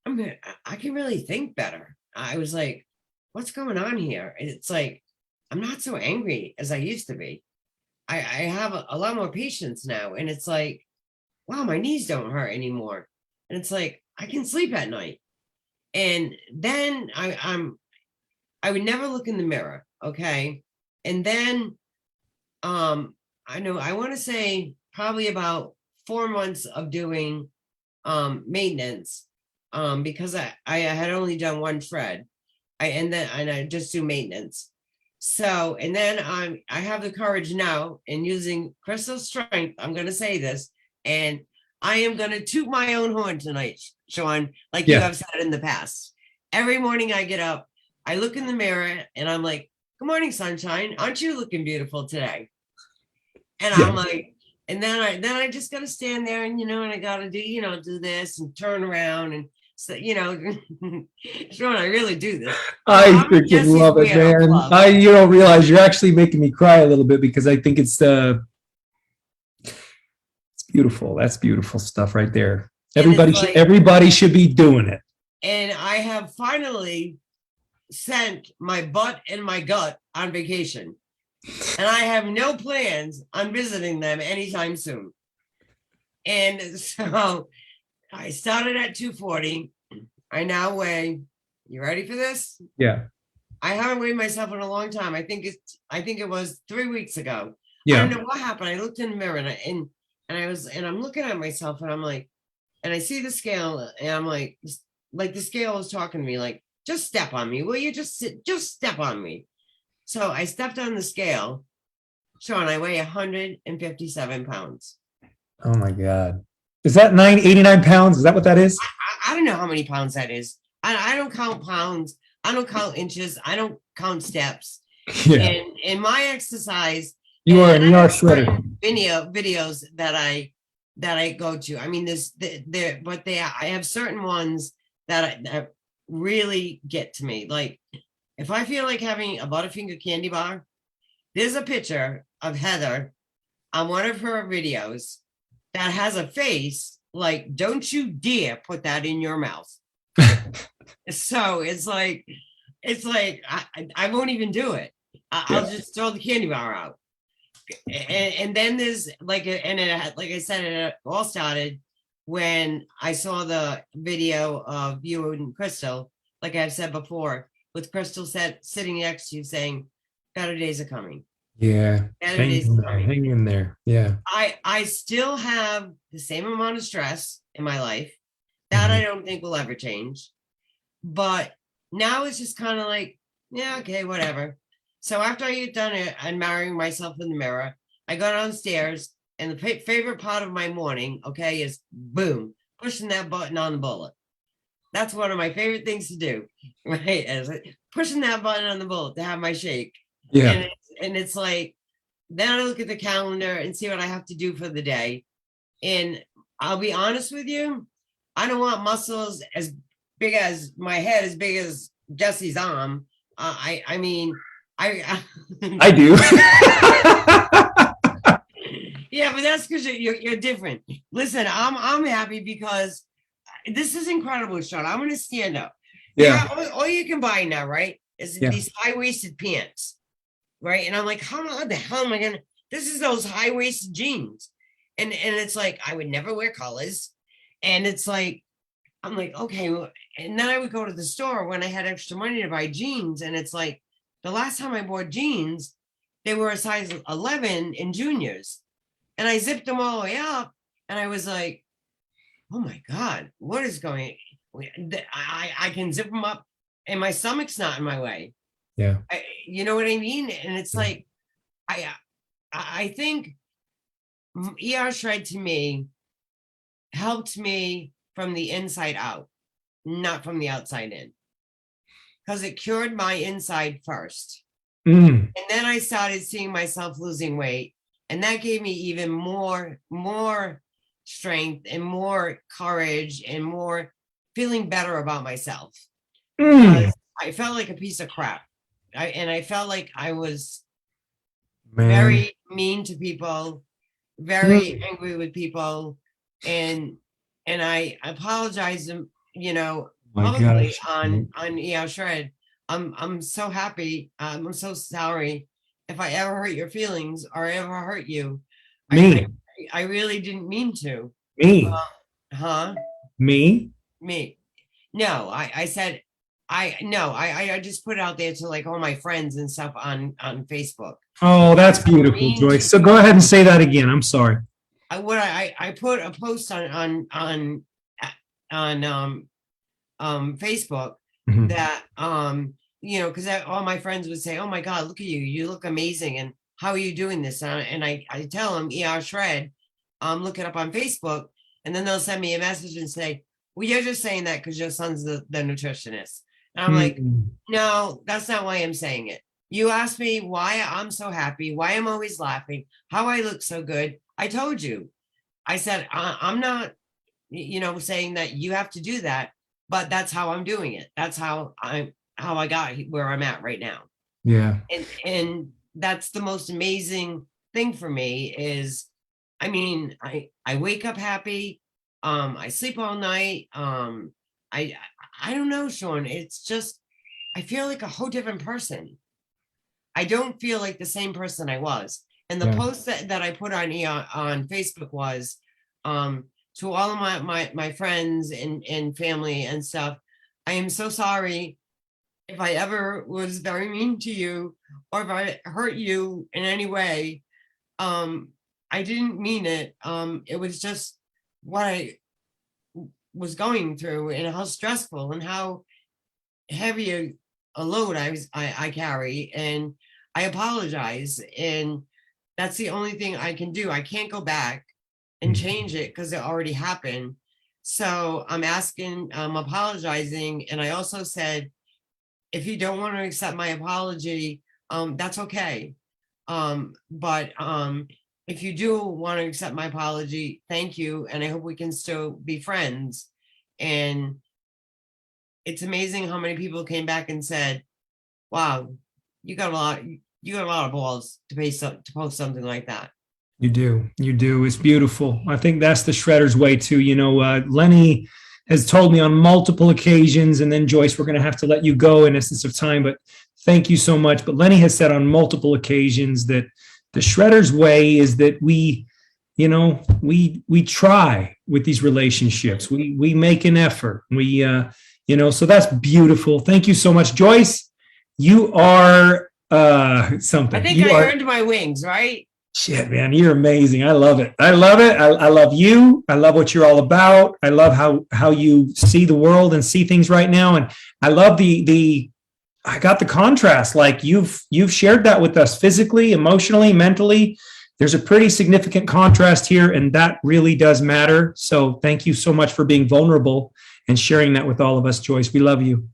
I can really think better. I was like, what's going on here? And it's like, I'm not so angry as I used to be. I have a lot more patience now. And it's like, wow, my knees don't hurt anymore. And it's like, I can sleep at night. And then I would never look in the mirror. Okay. And then I know, I want to say probably about 4 months of doing maintenance, because I had only done one shred. I just do maintenance. So, and then I have the courage now, in using Crystal Strength, I'm going to say this, and I am going to toot my own horn tonight, Sean, like you have said in the past. Every morning I get up, I look in the mirror and I'm like, good morning, sunshine. Aren't you looking beautiful today? And I'm like, and then I just got to stand there and, and I got to do, do this and turn around and, so, Sean, I really do this. I freaking love it, man. You don't realize you're actually making me cry a little bit, because I think it's beautiful. That's beautiful stuff right there. Everybody should be doing it. And I have finally sent my butt and my gut on vacation, and I have no plans on visiting them anytime soon. And so I started at 240. I now weigh, you ready for this? Yeah. I haven't weighed myself in a long time. I think it was 3 weeks ago. Yeah. I don't know what happened. I looked in the mirror and I'm looking at myself and I'm like, and I see the scale and I'm like the scale was talking to me like, just step on me. Will you just step on me? So I stepped on the scale. Sean, I weigh 157 pounds. Oh my God. Is that 89 pounds? Is that what that is? I don't know how many pounds that is. I don't count pounds. I don't count inches. I don't count steps. Yeah. And in my exercise, you are shredder. Videos that I go to. I mean, I have certain ones that really get to me. Like, if I feel like having a Butterfinger candy bar, there's a picture of Heather on one of her videos that has a face like, don't you dare put that in your mouth. So it's like I won't even do it. I'll just throw the candy bar out. And then there's like I said, it all started when I saw the video of you and Crystal, like I've said before, with Crystal sitting next to you saying, better days are coming. Yeah. Hang in there. Yeah. I still have the same amount of stress in my life that I don't think will ever change. But now it's just kind of like, yeah, okay, whatever. So after I get done admiring myself in the mirror, I go downstairs, and the favorite part of my morning, okay, is boom, pushing that button on the bullet. That's one of my favorite things to do, right? Is pushing that button on the bullet to have my shake. Yeah. And it's like, then I look at the calendar and see what I have to do for the day. And I'll be honest with you, I don't want muscles as big as my head, as big as Jesse's arm. I mean, I do. Yeah, but that's because you're different. Listen, I'm happy because this is incredible, Sean. I'm going to stand up. Yeah. All you can buy now, right, is these high-waisted pants, right? And I'm like, how the hell am I going to? This is those high-waisted jeans. And it's like, I would never wear colors. And it's like, I'm like, okay. And then I would go to the store when I had extra money to buy jeans. And it's like, the last time I bought jeans, they were a size 11 in juniors. And I zipped them all the way up. And I was like, oh my God, what is going on? I can zip them up and my stomach's not in my way. Yeah. You know what I mean? And it's like, I think ER Shred to me helped me from the inside out, not from the outside in, because it cured my inside first. Mm. And then I started seeing myself losing weight, and that gave me even more strength and more courage and more feeling better about myself. Mm. I felt like a piece of crap. I felt like I was Man. very mean to people, very angry with people, and I apologized, you know, My publicly gosh. on ER Shred. I'm so happy. I'm so sorry if I ever hurt your feelings or ever hurt you. Me. I really didn't mean to. Me. Huh? Me. Me. No, I said I just put it out there to like all my friends and stuff on Facebook. Oh, that's beautiful, Joyce. So go ahead and say that again. I'm sorry. I put a post on Facebook Mhm. that you know, because all my friends would say, oh my God, look at you, you look amazing, and how are you doing this? And I tell them ER Shred, look it up on Facebook, and then they'll send me a message and say, well, you're just saying that because your son's the nutritionist. And I'm like, no, that's not why I'm saying it. You asked me why I'm so happy, why I'm always laughing, how I look so good. I told you. I said, I'm not, you know, saying that you have to do that, but that's how I'm doing it. That's how I got where I'm at right now. Yeah. And that's the most amazing thing for me is, I mean, I wake up happy. I sleep all night. I don't know, Sean. It's just, I feel like a whole different person. I don't feel like the same person I was. And the post that I put on Facebook was to all of my friends and family and stuff. I am so sorry if I ever was very mean to you or if I hurt you in any way. I didn't mean it. It was just what I was going through and how stressful and how heavy a load I carry, and I apologize. And that's the only thing I can do. I can't go back and change it because it already happened. So I'm apologizing. And I also said, if you don't want to accept my apology, that's okay. But if you do want to accept my apology, thank you. And I hope we can still be friends. And it's amazing how many people came back and said, wow, you got a lot of balls to post something like that. You do. It's beautiful. I think that's the Shredder's way too. You know, Lenny has told me on multiple occasions, and then Joyce, we're going to have to let you go in essence of time, but thank you so much. But Lenny has said on multiple occasions that the Shredder's way is that we try with these relationships. We make an effort. So that's beautiful. Thank you so much, Joyce. You are something. I think I earned my wings, right? Shit, man, you're amazing. I love it. I love you. I love what you're all about. I love how you see the world and see things right now. And I love I got the contrast. Like you've shared that with us physically, emotionally, mentally. There's a pretty significant contrast here, and that really does matter. So thank you so much for being vulnerable and sharing that with all of us, Joyce. We love you.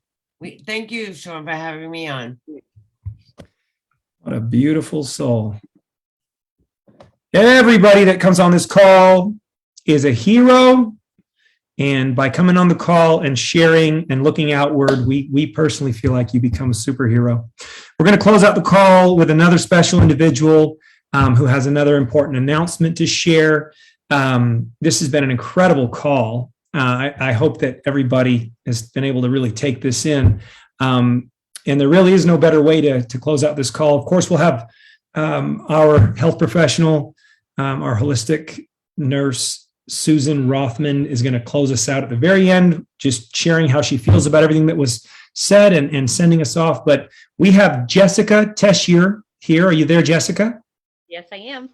Thank you, Sean, for having me on. What a beautiful soul. Everybody that comes on this call is a hero. And by coming on the call and sharing and looking outward, we personally feel like you become a superhero. We're going to close out the call with another special individual who has another important announcement to share. This has been an incredible call. I hope that everybody has been able to really take this in. And there really is no better way to close out this call. Of course, we'll have our health professional, our holistic nurse, Susan Rothman is going to close us out at the very end, just sharing how she feels about everything that was said and sending us off. But we have Jessica Teshier here. Are you there, Jessica? Yes, I am.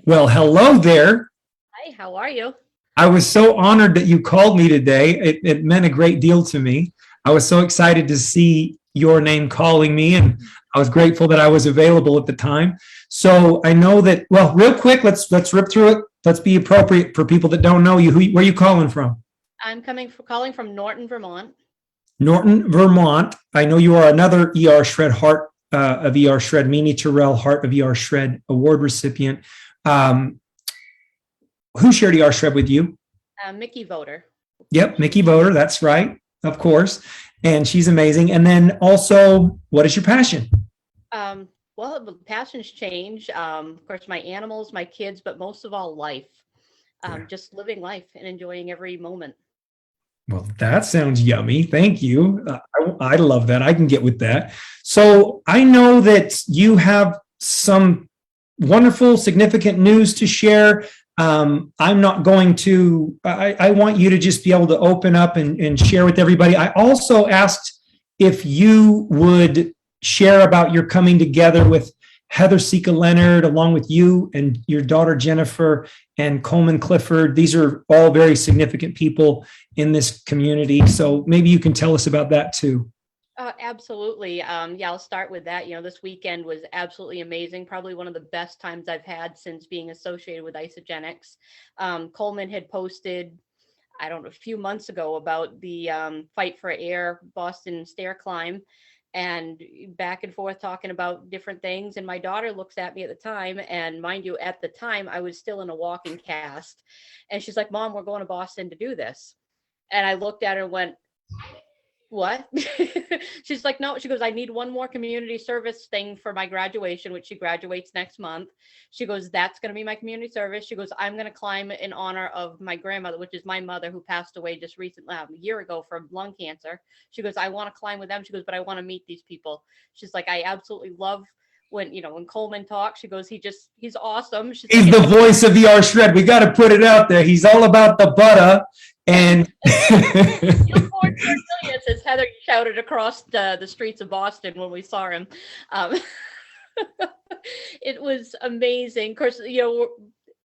Well, hello there. Hi, how are you? I was so honored that you called me today. It meant a great deal to me. I was so excited to see your name calling me, and I was grateful that I was available at the time. So I know that, well, real quick, let's rip through it. Let's be appropriate for people that don't know you. Where are you calling from? I'm calling from Norton, Vermont. Norton, Vermont. I know you are another ER Shred Heart of ER Shred, Mimi Terrell Heart of ER Shred Award recipient. Who shared ER Shred with you? Mickey Voter. Yep, Mickey Voter. That's right, of course. And she's amazing. And then also, what is your passion? Well, the passions change. Of course, my animals, my kids, but most of all, life. Just living life and enjoying every moment. Well, that sounds yummy. Thank you. I love that. I can get with that. So I know that you have some wonderful, significant news to share. I'm not going to, I want you to just be able to open up and share with everybody. I also asked if you would share about your coming together with Heather Sika Leonard, along with you and your daughter Jennifer and Coleman Clifford. These are all very significant people in this community. So maybe you can tell us about that too. Absolutely. I'll start with that. This weekend was absolutely amazing. Probably one of the best times I've had since being associated with Isagenix. Coleman had posted, I don't know, a few months ago about the Fight for Air Boston stair climb, and back and forth talking about different things. And my daughter looks at me at the time, and mind you, at the time I was still in a walking cast, and she's like, "Mom, we're going to Boston to do this." And I looked at her and went, "What?" She's like, "No," she goes, "I need one more community service thing for my graduation," which she graduates next month. She goes, "That's going to be my community service." She goes, "I'm going to climb in honor of my grandmother," which is my mother, who passed away just recently, a year ago, from lung cancer. She goes, "I want to climb with them." She goes, "But I want to meet these people." She's like, "I absolutely love when Coleman talks." She goes, he's awesome." She's He's like, the voice of ER Shred. We got to put it out there. He's all about the butter. And "Look forward to our millions," as Heather shouted across the streets of Boston when we saw him. It was amazing. Of course,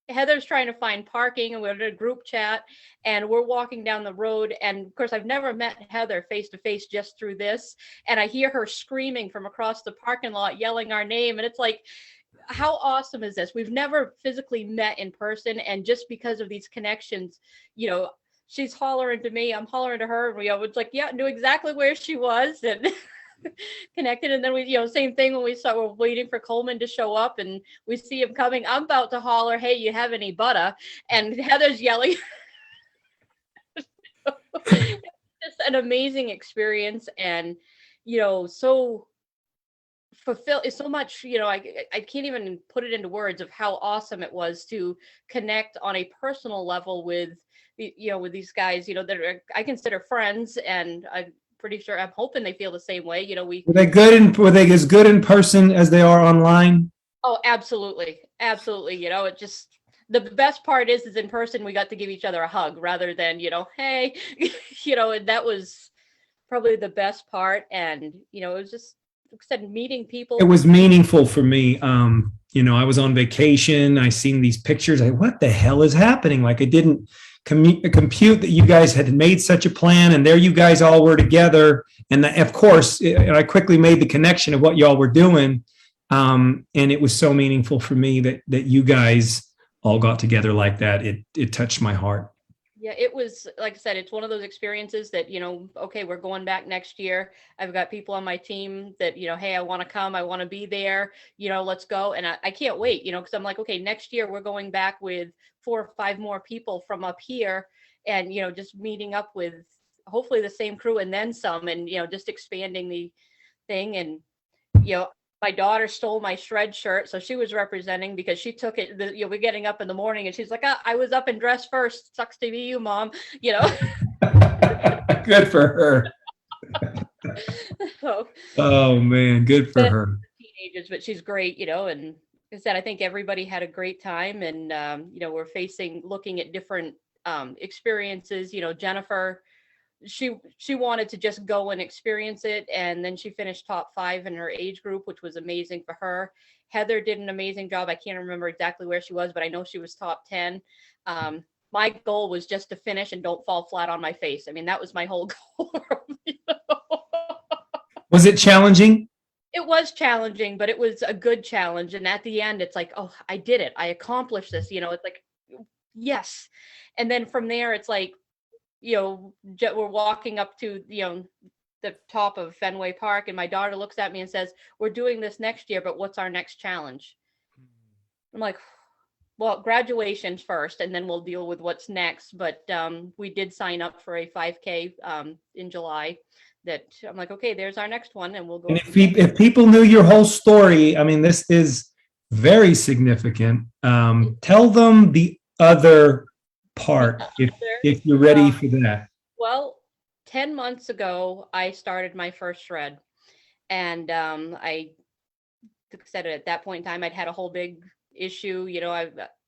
Heather's trying to find parking, and we're in a group chat, and we're walking down the road. And of course, I've never met Heather face to face, just through this. And I hear her screaming from across the parking lot, yelling our name. And it's like, how awesome is this? We've never physically met in person. And just because of these connections, she's hollering to me, I'm hollering to her. And it's like, yeah, knew exactly where she was and connected. And then we, same thing when we're waiting for Coleman to show up, and we see him coming. I'm about to holler, "Hey, you have any butter?" And Heather's yelling. Just an amazing experience. And, so fulfill is so much, I can't even put it into words of how awesome it was to connect on a personal level with with these guys, that I consider friends, and I'm pretty sure, I'm hoping they feel the same way. were they as good in person as they are online? Oh, absolutely. Absolutely. It just, the best part is in person, we got to give each other a hug rather than, hey, and that was probably the best part. And, it was just, like I said, meeting people. It was meaningful for me. I was on vacation. I seen these pictures. What the hell is happening? Like, I didn't compute that you guys had made such a plan, and there you guys all were together. And of course, I quickly made the connection of what y'all were doing. And it was so meaningful for me that you guys all got together like that. It touched my heart. Yeah, it was, like I said, it's one of those experiences that, okay, we're going back next year. I've got people on my team that, hey, I want to come, I want to be there, let's go. And I can't wait, because I'm like, okay, next year we're going back with 4 or 5 more people from up here, and, just meeting up with hopefully the same crew and then some, and, just expanding the thing. And, my daughter stole my shred shirt, so she was representing, because she took it. We're getting up in the morning, and she's like, "I was up and dressed first. Sucks to be you, Mom." Good for her. So, oh man, good for her. Teenagers, but she's great, and I said, I think everybody had a great time, and we're looking at different experiences. Jennifer, she wanted to just go and experience it, and then she finished top 5 in her age group, which was amazing for her. Heather did an amazing job. I can't remember exactly where she was, but I know she was top 10. My goal was just to finish and don't fall flat on my face. I mean, that was my whole goal. Was it challenging? It was challenging, but it was a good challenge. And at the end, it's like, oh, I did it. I accomplished this. It's like, yes. And then from there, it's like, we're walking up to, the top of Fenway Park, and my daughter looks at me and says, we're doing this next year, but what's our next challenge? I'm like, well, graduation's first, and then we'll deal with what's next. But we did sign up for a 5K in July. That I'm like, okay, there's our next one, and we'll go. And if people knew your whole story, I mean, this is very significant. Tell them the other part if you're ready for that. Well, 10 months ago, I started my first shred, and I said at that point in time, I'd had a whole big issue.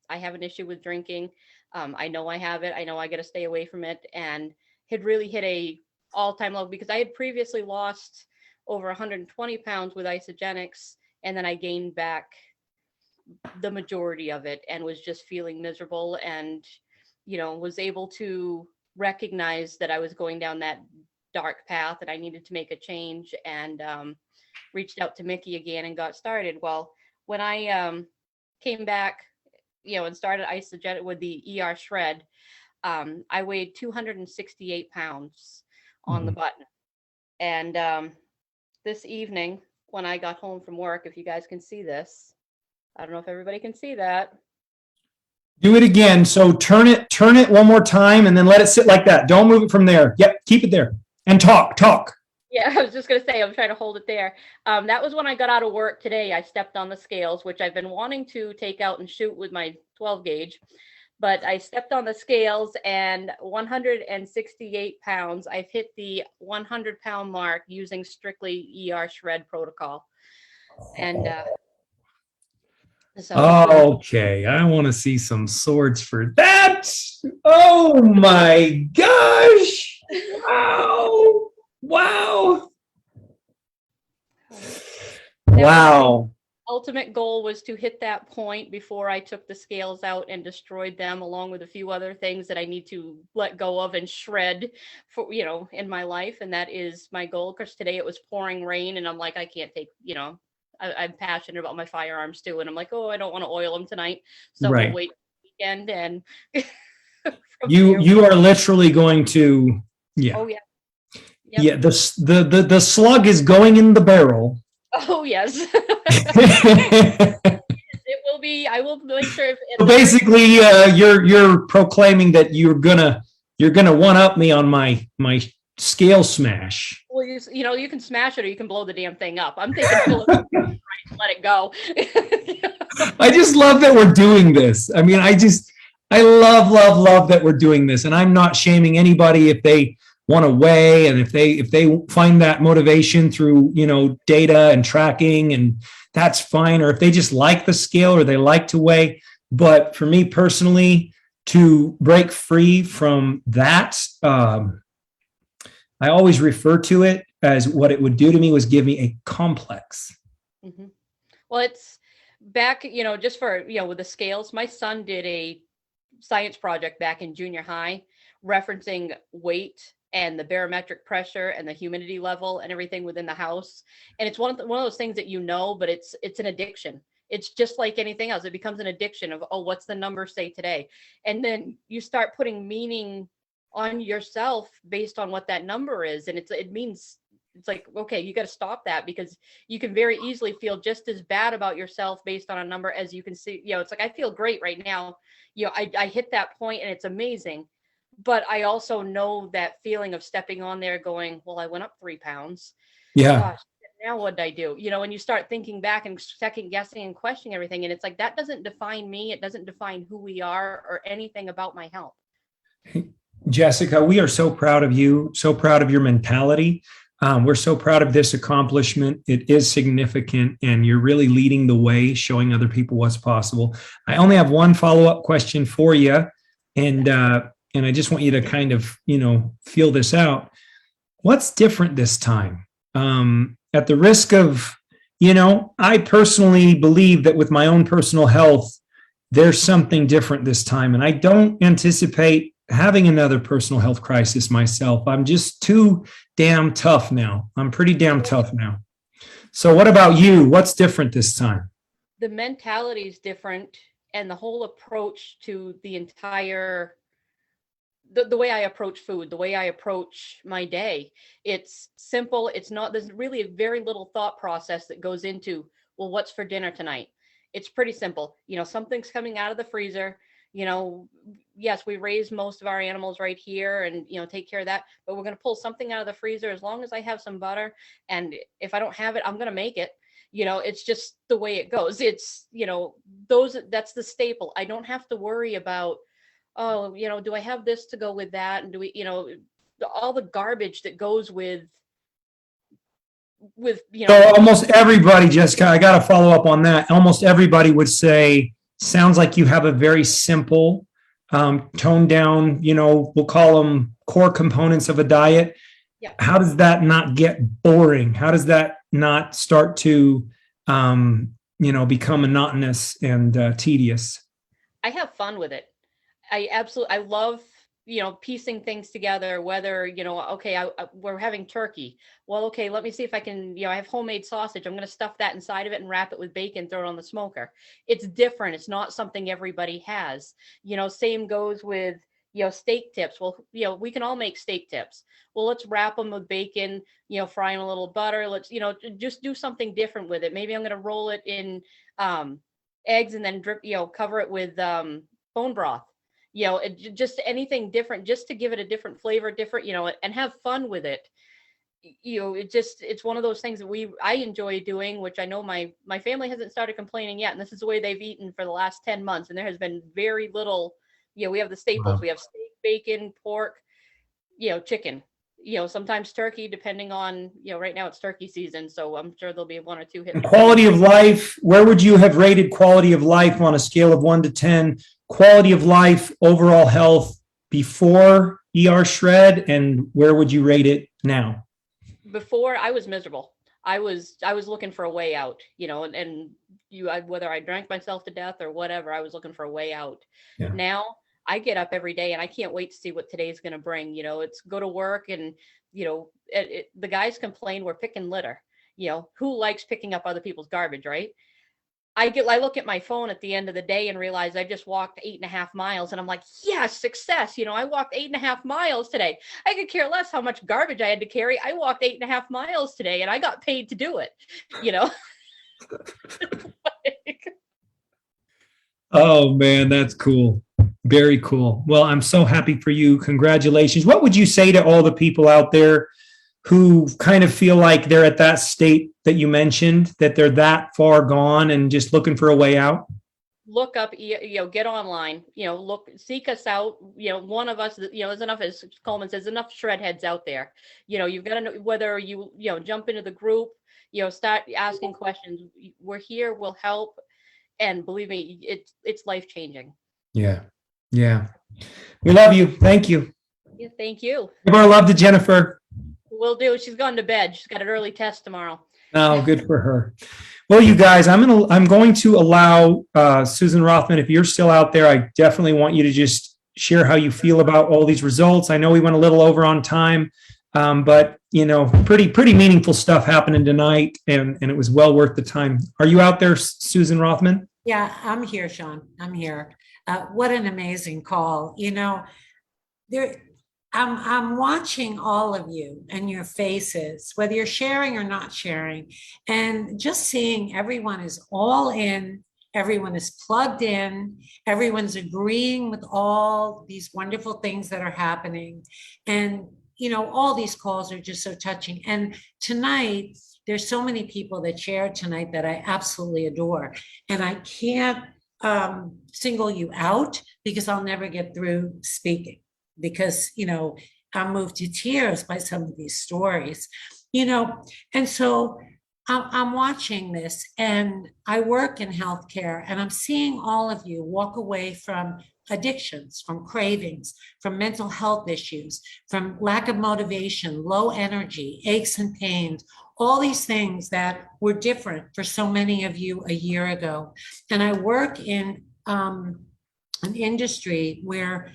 I have an issue with drinking. I know I have it. I know I got to stay away from it, and had really hit a all-time low because I had previously lost over 120 pounds with Isagenix, and then I gained back the majority of it and was just feeling miserable, and was able to recognize that I was going down that dark path and I needed to make a change, and reached out to Mickey again and got started. Well, when I came back, and started Isagenix with the ER shred, I weighed 268 pounds on the button. And this evening, when I got home from work, if you guys can see this, I don't know if everybody can see that. Do it again. So turn it one more time, and then let it sit like that. Don't move it from there. Yep, keep it there. And talk. Yeah, I was just going to say, I'm trying to hold it there. That was when I got out of work today. I stepped on the scales, which I've been wanting to take out and shoot with my 12 gauge. But I stepped on the scales, and 168 pounds. I've hit the 100-pound mark using strictly ER shred protocol. And so. Okay, I want to see some swords for that. Oh my gosh. Wow. Wow. Ultimate goal was to hit that point before I took the scales out and destroyed them, along with a few other things that I need to let go of and shred for, in my life. And that is my goal. Because today it was pouring rain, and I'm like, I can't take, I'm passionate about my firearms too. And I'm like, oh, I don't want to oil them tonight. So Right. We'll wait the weekend. And you are literally going to, yeah. Oh yeah. Yep. Yeah. The slug is going in the barrel. Oh yes. It will be. I will make sure. So basically, you're proclaiming that you're gonna one up me on my scale smash. Well, you can smash it or you can blow the damn thing up. I'm thinking, let it go. I just love that we're doing this. I mean, I love that we're doing this, and I'm not shaming anybody if they want to weigh, and if they find that motivation through data and tracking, and that's fine, or if they just like the scale or they like to weigh. But for me personally, to break free from that, I always refer to it as what it would do to me was give me a complex. Mm-hmm. Well, it's back, just for, with the scales, my son did a science project back in junior high referencing weight and the barometric pressure and the humidity level and everything within the house. And it's one of those things that but it's an addiction. It's just like anything else. It becomes an addiction of, oh, what's the number say today? And then you start putting meaning on yourself based on what that number is. And it's like, okay, you got to stop that, because you can very easily feel just as bad about yourself based on a number as you can see. It's like, I feel great right now. I hit that point and it's amazing. But I also know that feeling of stepping on there going, well, I went up 3 pounds. Yeah. Gosh, now what did I do? And you start thinking back and second guessing and questioning everything. And it's like, that doesn't define me. It doesn't define who we are or anything about my health. Jessica, we are so proud of you, so proud of your mentality. We're so proud of this accomplishment. It is significant, and you're really leading the way, showing other people what's possible. I only have one follow-up question for you, and I just want you to kind of, feel this out. What's different this time? At the risk of, I personally believe that with my own personal health, there's something different this time, and I don't anticipate having another personal health crisis myself. I'm just too damn tough now. I'm pretty damn tough now. So what about you? What's different this time? The mentality is different, and the whole approach to the entire, the way I approach food, the way I approach my day. It's simple. It's not, there's really a very little thought process that goes into, well, what's for dinner tonight? It's pretty simple. Something's coming out of the freezer. Yes, we raise most of our animals right here and, take care of that, but we're going to pull something out of the freezer as long as I have some butter. And if I don't have it, I'm going to make it. It's just the way it goes. It's, that's the staple. I don't have to worry about, oh, do I have this to go with that? And do we, all the garbage that goes with, So almost everybody, Jessica, I got to follow up on that. Almost everybody would say, sounds like you have a very simple, toned down, we'll call them core components of a diet. Yeah. How does that not get boring? How does that not start to, become monotonous and tedious? I have fun with it. I love, piecing things together, whether, okay, we're having turkey. Well, okay, let me see if I can, I have homemade sausage. I'm going to stuff that inside of it and wrap it with bacon, throw it on the smoker. It's different. It's not something everybody has. Same goes with, steak tips. Well, we can all make steak tips. Well, let's wrap them with bacon, fry in a little butter. Let's, just do something different with it. Maybe I'm going to roll it in eggs and then drip, cover it with bone broth. Just anything different, just to give it a different flavor, different, and have fun with it. It's one of those things that I enjoy doing, which I know my family hasn't started complaining yet. And this is the way they've eaten for the last 10 months. And there has been very little, we have the staples. Wow. We have steak, bacon, pork, chicken, sometimes turkey, depending on, right now it's turkey season. So I'm sure there'll be one or two hit. Quality of life, where would you have rated quality of life on a scale of 1 to 10? Quality of life, overall health before ER shred, and where would you rate it now? Before, I was miserable. I was looking for a way out, whether I drank myself to death or whatever, I was looking for a way out. Yeah. Now I get up every day and I can't wait to see what today's going to bring. It's go to work and, the guys complain we're picking litter. Who likes picking up other people's garbage, right? I look at my phone at the end of the day and realize I just walked 8.5 miles and I'm like, yes, success. I walked 8.5 miles today. I could care less how much garbage I had to carry. I walked 8.5 miles today and I got paid to do it, Oh man, that's cool. Very cool. Well, I'm so happy for you. Congratulations. What would you say to all the people out there who kind of feel like they're at that state that you mentioned, that they're that far gone and just looking for a way out? Look up, get online, seek us out. One of us, there's enough, as Coleman says, enough shred heads out there. You've got to know whether you jump into the group, start asking questions. We're here, we'll help. And believe me, it's life-changing. Yeah. Yeah. We love you. Thank you. Yeah, thank you. Give our love to Jennifer. Will do. She's gone to bed. She's got an early test tomorrow. Oh, good for her. Well, you guys, I'm going to allow Susan Rothman, if you're still out there, I definitely want you to just share how you feel about all these results. I know we went a little over on time, but pretty meaningful stuff happening tonight, and it was well worth the time. Are you out there, Susan Rothman? Yeah, I'm here, Sean. I'm here. What an amazing call. I'm watching all of you and your faces, whether you're sharing or not sharing, and just seeing everyone is all in, everyone is plugged in, everyone's agreeing with all these wonderful things that are happening. And, all these calls are just so touching. And tonight, there's so many people that shared tonight that I absolutely adore. And I can't single you out because I'll never get through speaking, because, I'm moved to tears by some of these stories. you know, and so I'm watching this, and I work in healthcare, and I'm seeing all of you walk away from addictions, from cravings, from mental health issues, from lack of motivation, low energy, aches and pains, all these things that were different for so many of you a year ago. And I work in an industry where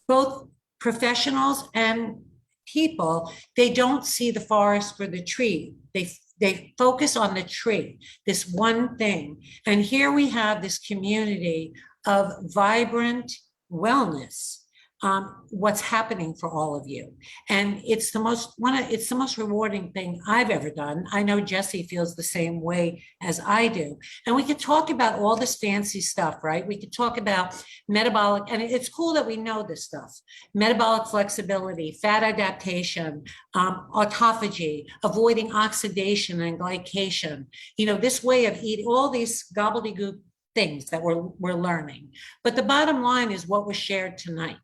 both professionals and people, they don't see the forest for the tree. They focus on the tree, this one thing. And here we have this community of vibrant wellness, what's happening for all of you. And it's the most rewarding thing I've ever done. I know Jesse feels the same way as I do. And we could talk about all this fancy stuff, right? We could talk about metabolic, and it's cool that we know this stuff. Metabolic flexibility, fat adaptation, autophagy, avoiding oxidation and glycation. You know, this way of eating, all these gobbledygook things that we're learning. But the bottom line is what was shared tonight.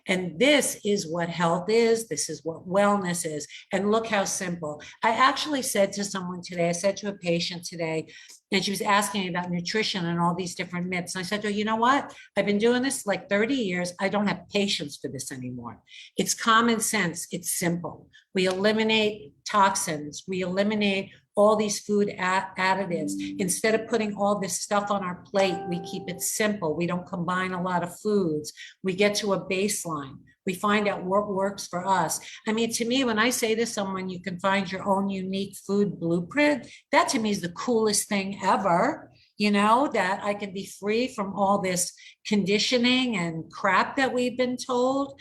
And this is what health is. This is what wellness is. And look how simple. I actually said to someone today, I said to a patient today, and she was asking me about nutrition and all these different myths. And I said to her, you know what? I've been doing this like 30 years. I don't have patience for this anymore. It's common sense. It's simple. We eliminate toxins. We eliminate all these food additives. Instead of putting all this stuff on our plate, we keep it simple. We don't combine a lot of foods. We get to a baseline. We find out what works for us. I mean, to me, when I say to someone, you can find your own unique food blueprint, that to me is the coolest thing ever, you know, that I can be free from all this conditioning and crap that we've been told.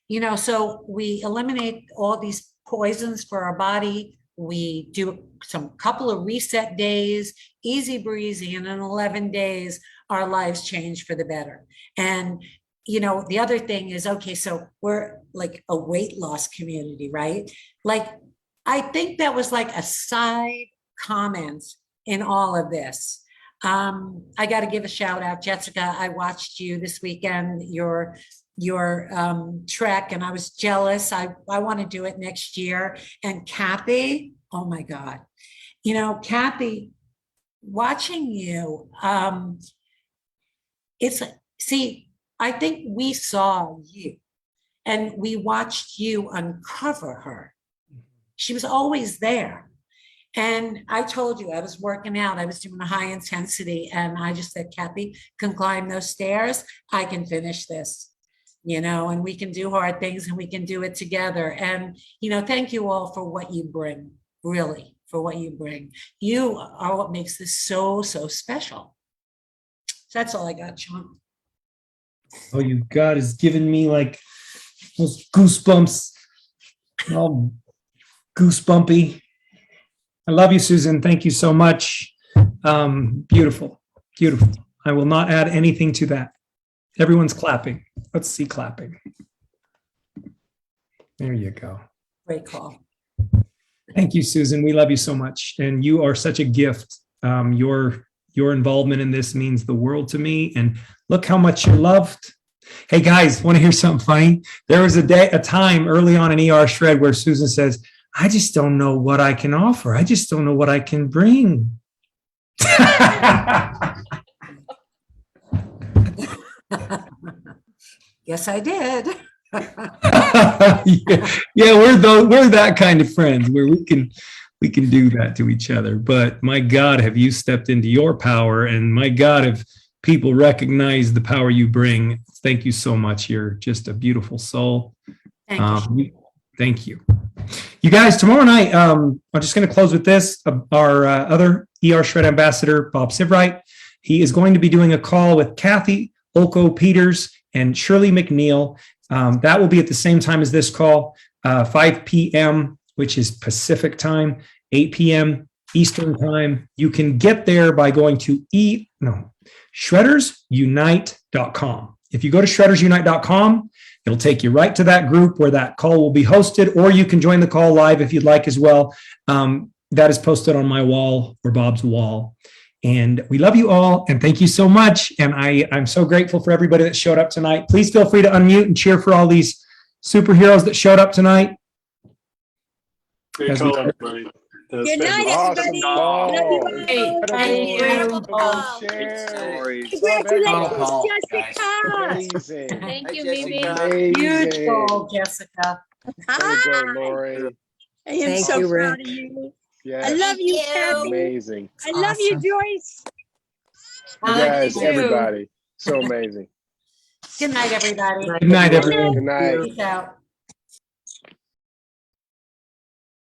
You know, so we eliminate all these poisons for our body. We do some couple of reset days, easy breezy, and in 11 days, our lives change for the better. And, you know, the other thing is, okay, so we're like a weight loss community, right? Like, I think that was like a side comment in all of this. I got to give a shout out, Jessica. I watched you this weekend, your trek, and I was jealous. I want to do it next year. And Kathy, oh my God, you know, Kathy, watching you, I think we saw you and we watched you uncover her. She was always there. And I told you I was working out, I was doing a high intensity, and I just said, Kathy can climb those stairs. I can finish this, you know, and we can do hard things and we can do it together. And, you know, thank you all for what you bring, really, for what you bring. You are what makes this so, so special. So that's all I got, Sean. Oh, you God has given me like those goosebumps, all goosebumpy. I love you, Susan. Thank you so much. Beautiful, beautiful. I will not add anything to that. Everyone's clapping. Let's see clapping. There you go. Great call. Thank you, Susan. We love you so much. And you are such a gift. Your involvement in this means the world to me. And look how much you're loved. Hey guys, want to hear something funny? There was a time early on in ER Shred where Susan says, I just don't know what I can offer. I just don't know what I can bring. Yes, I did. yeah, we're that kind of friends where we can do that to each other. But my God, have you stepped into your power? And my God, have people recognized the power you bring? Thank you so much. You're just a beautiful soul. Thank you. Thank you. You guys, tomorrow night, I'm just going to close with this. Our other ER Shred ambassador, Bob Sivright, he is going to be doing a call with Kathy Olko-Peters and Shirley McNeil. That will be at the same time as this call, 5 p.m., which is Pacific time, 8 p.m. Eastern time. You can get there by going to shreddersunite.com. If you go to shreddersunite.com, it'll take you right to that group where that call will be hosted, or you can join the call live if you'd like as well. That is posted on my wall or Bob's wall. And we love you all, and thank you so much. And I'm so grateful for everybody that showed up tonight. Please feel free to unmute and cheer for all these superheroes that showed up tonight. Great As we- call, everybody. That's Good night, fantastic. everybody. Awesome Love you call. all. Hey, thank Incredible you. call. Share. Lori. Love everybody. Congratulations, Jessica. Amazing. Thank Hi, you, Jessica. Mimi. Huge Amazing. goal, Jessica. Way to go, Hi. Lori. I am Thank so you, proud Rick. of you. Yes. I love you, Kathy. Amazing. I love you, Awesome. Joyce. You I love guys, you too. everybody. So amazing. Good night, everybody. Good night, everyone. Good night. Peace out.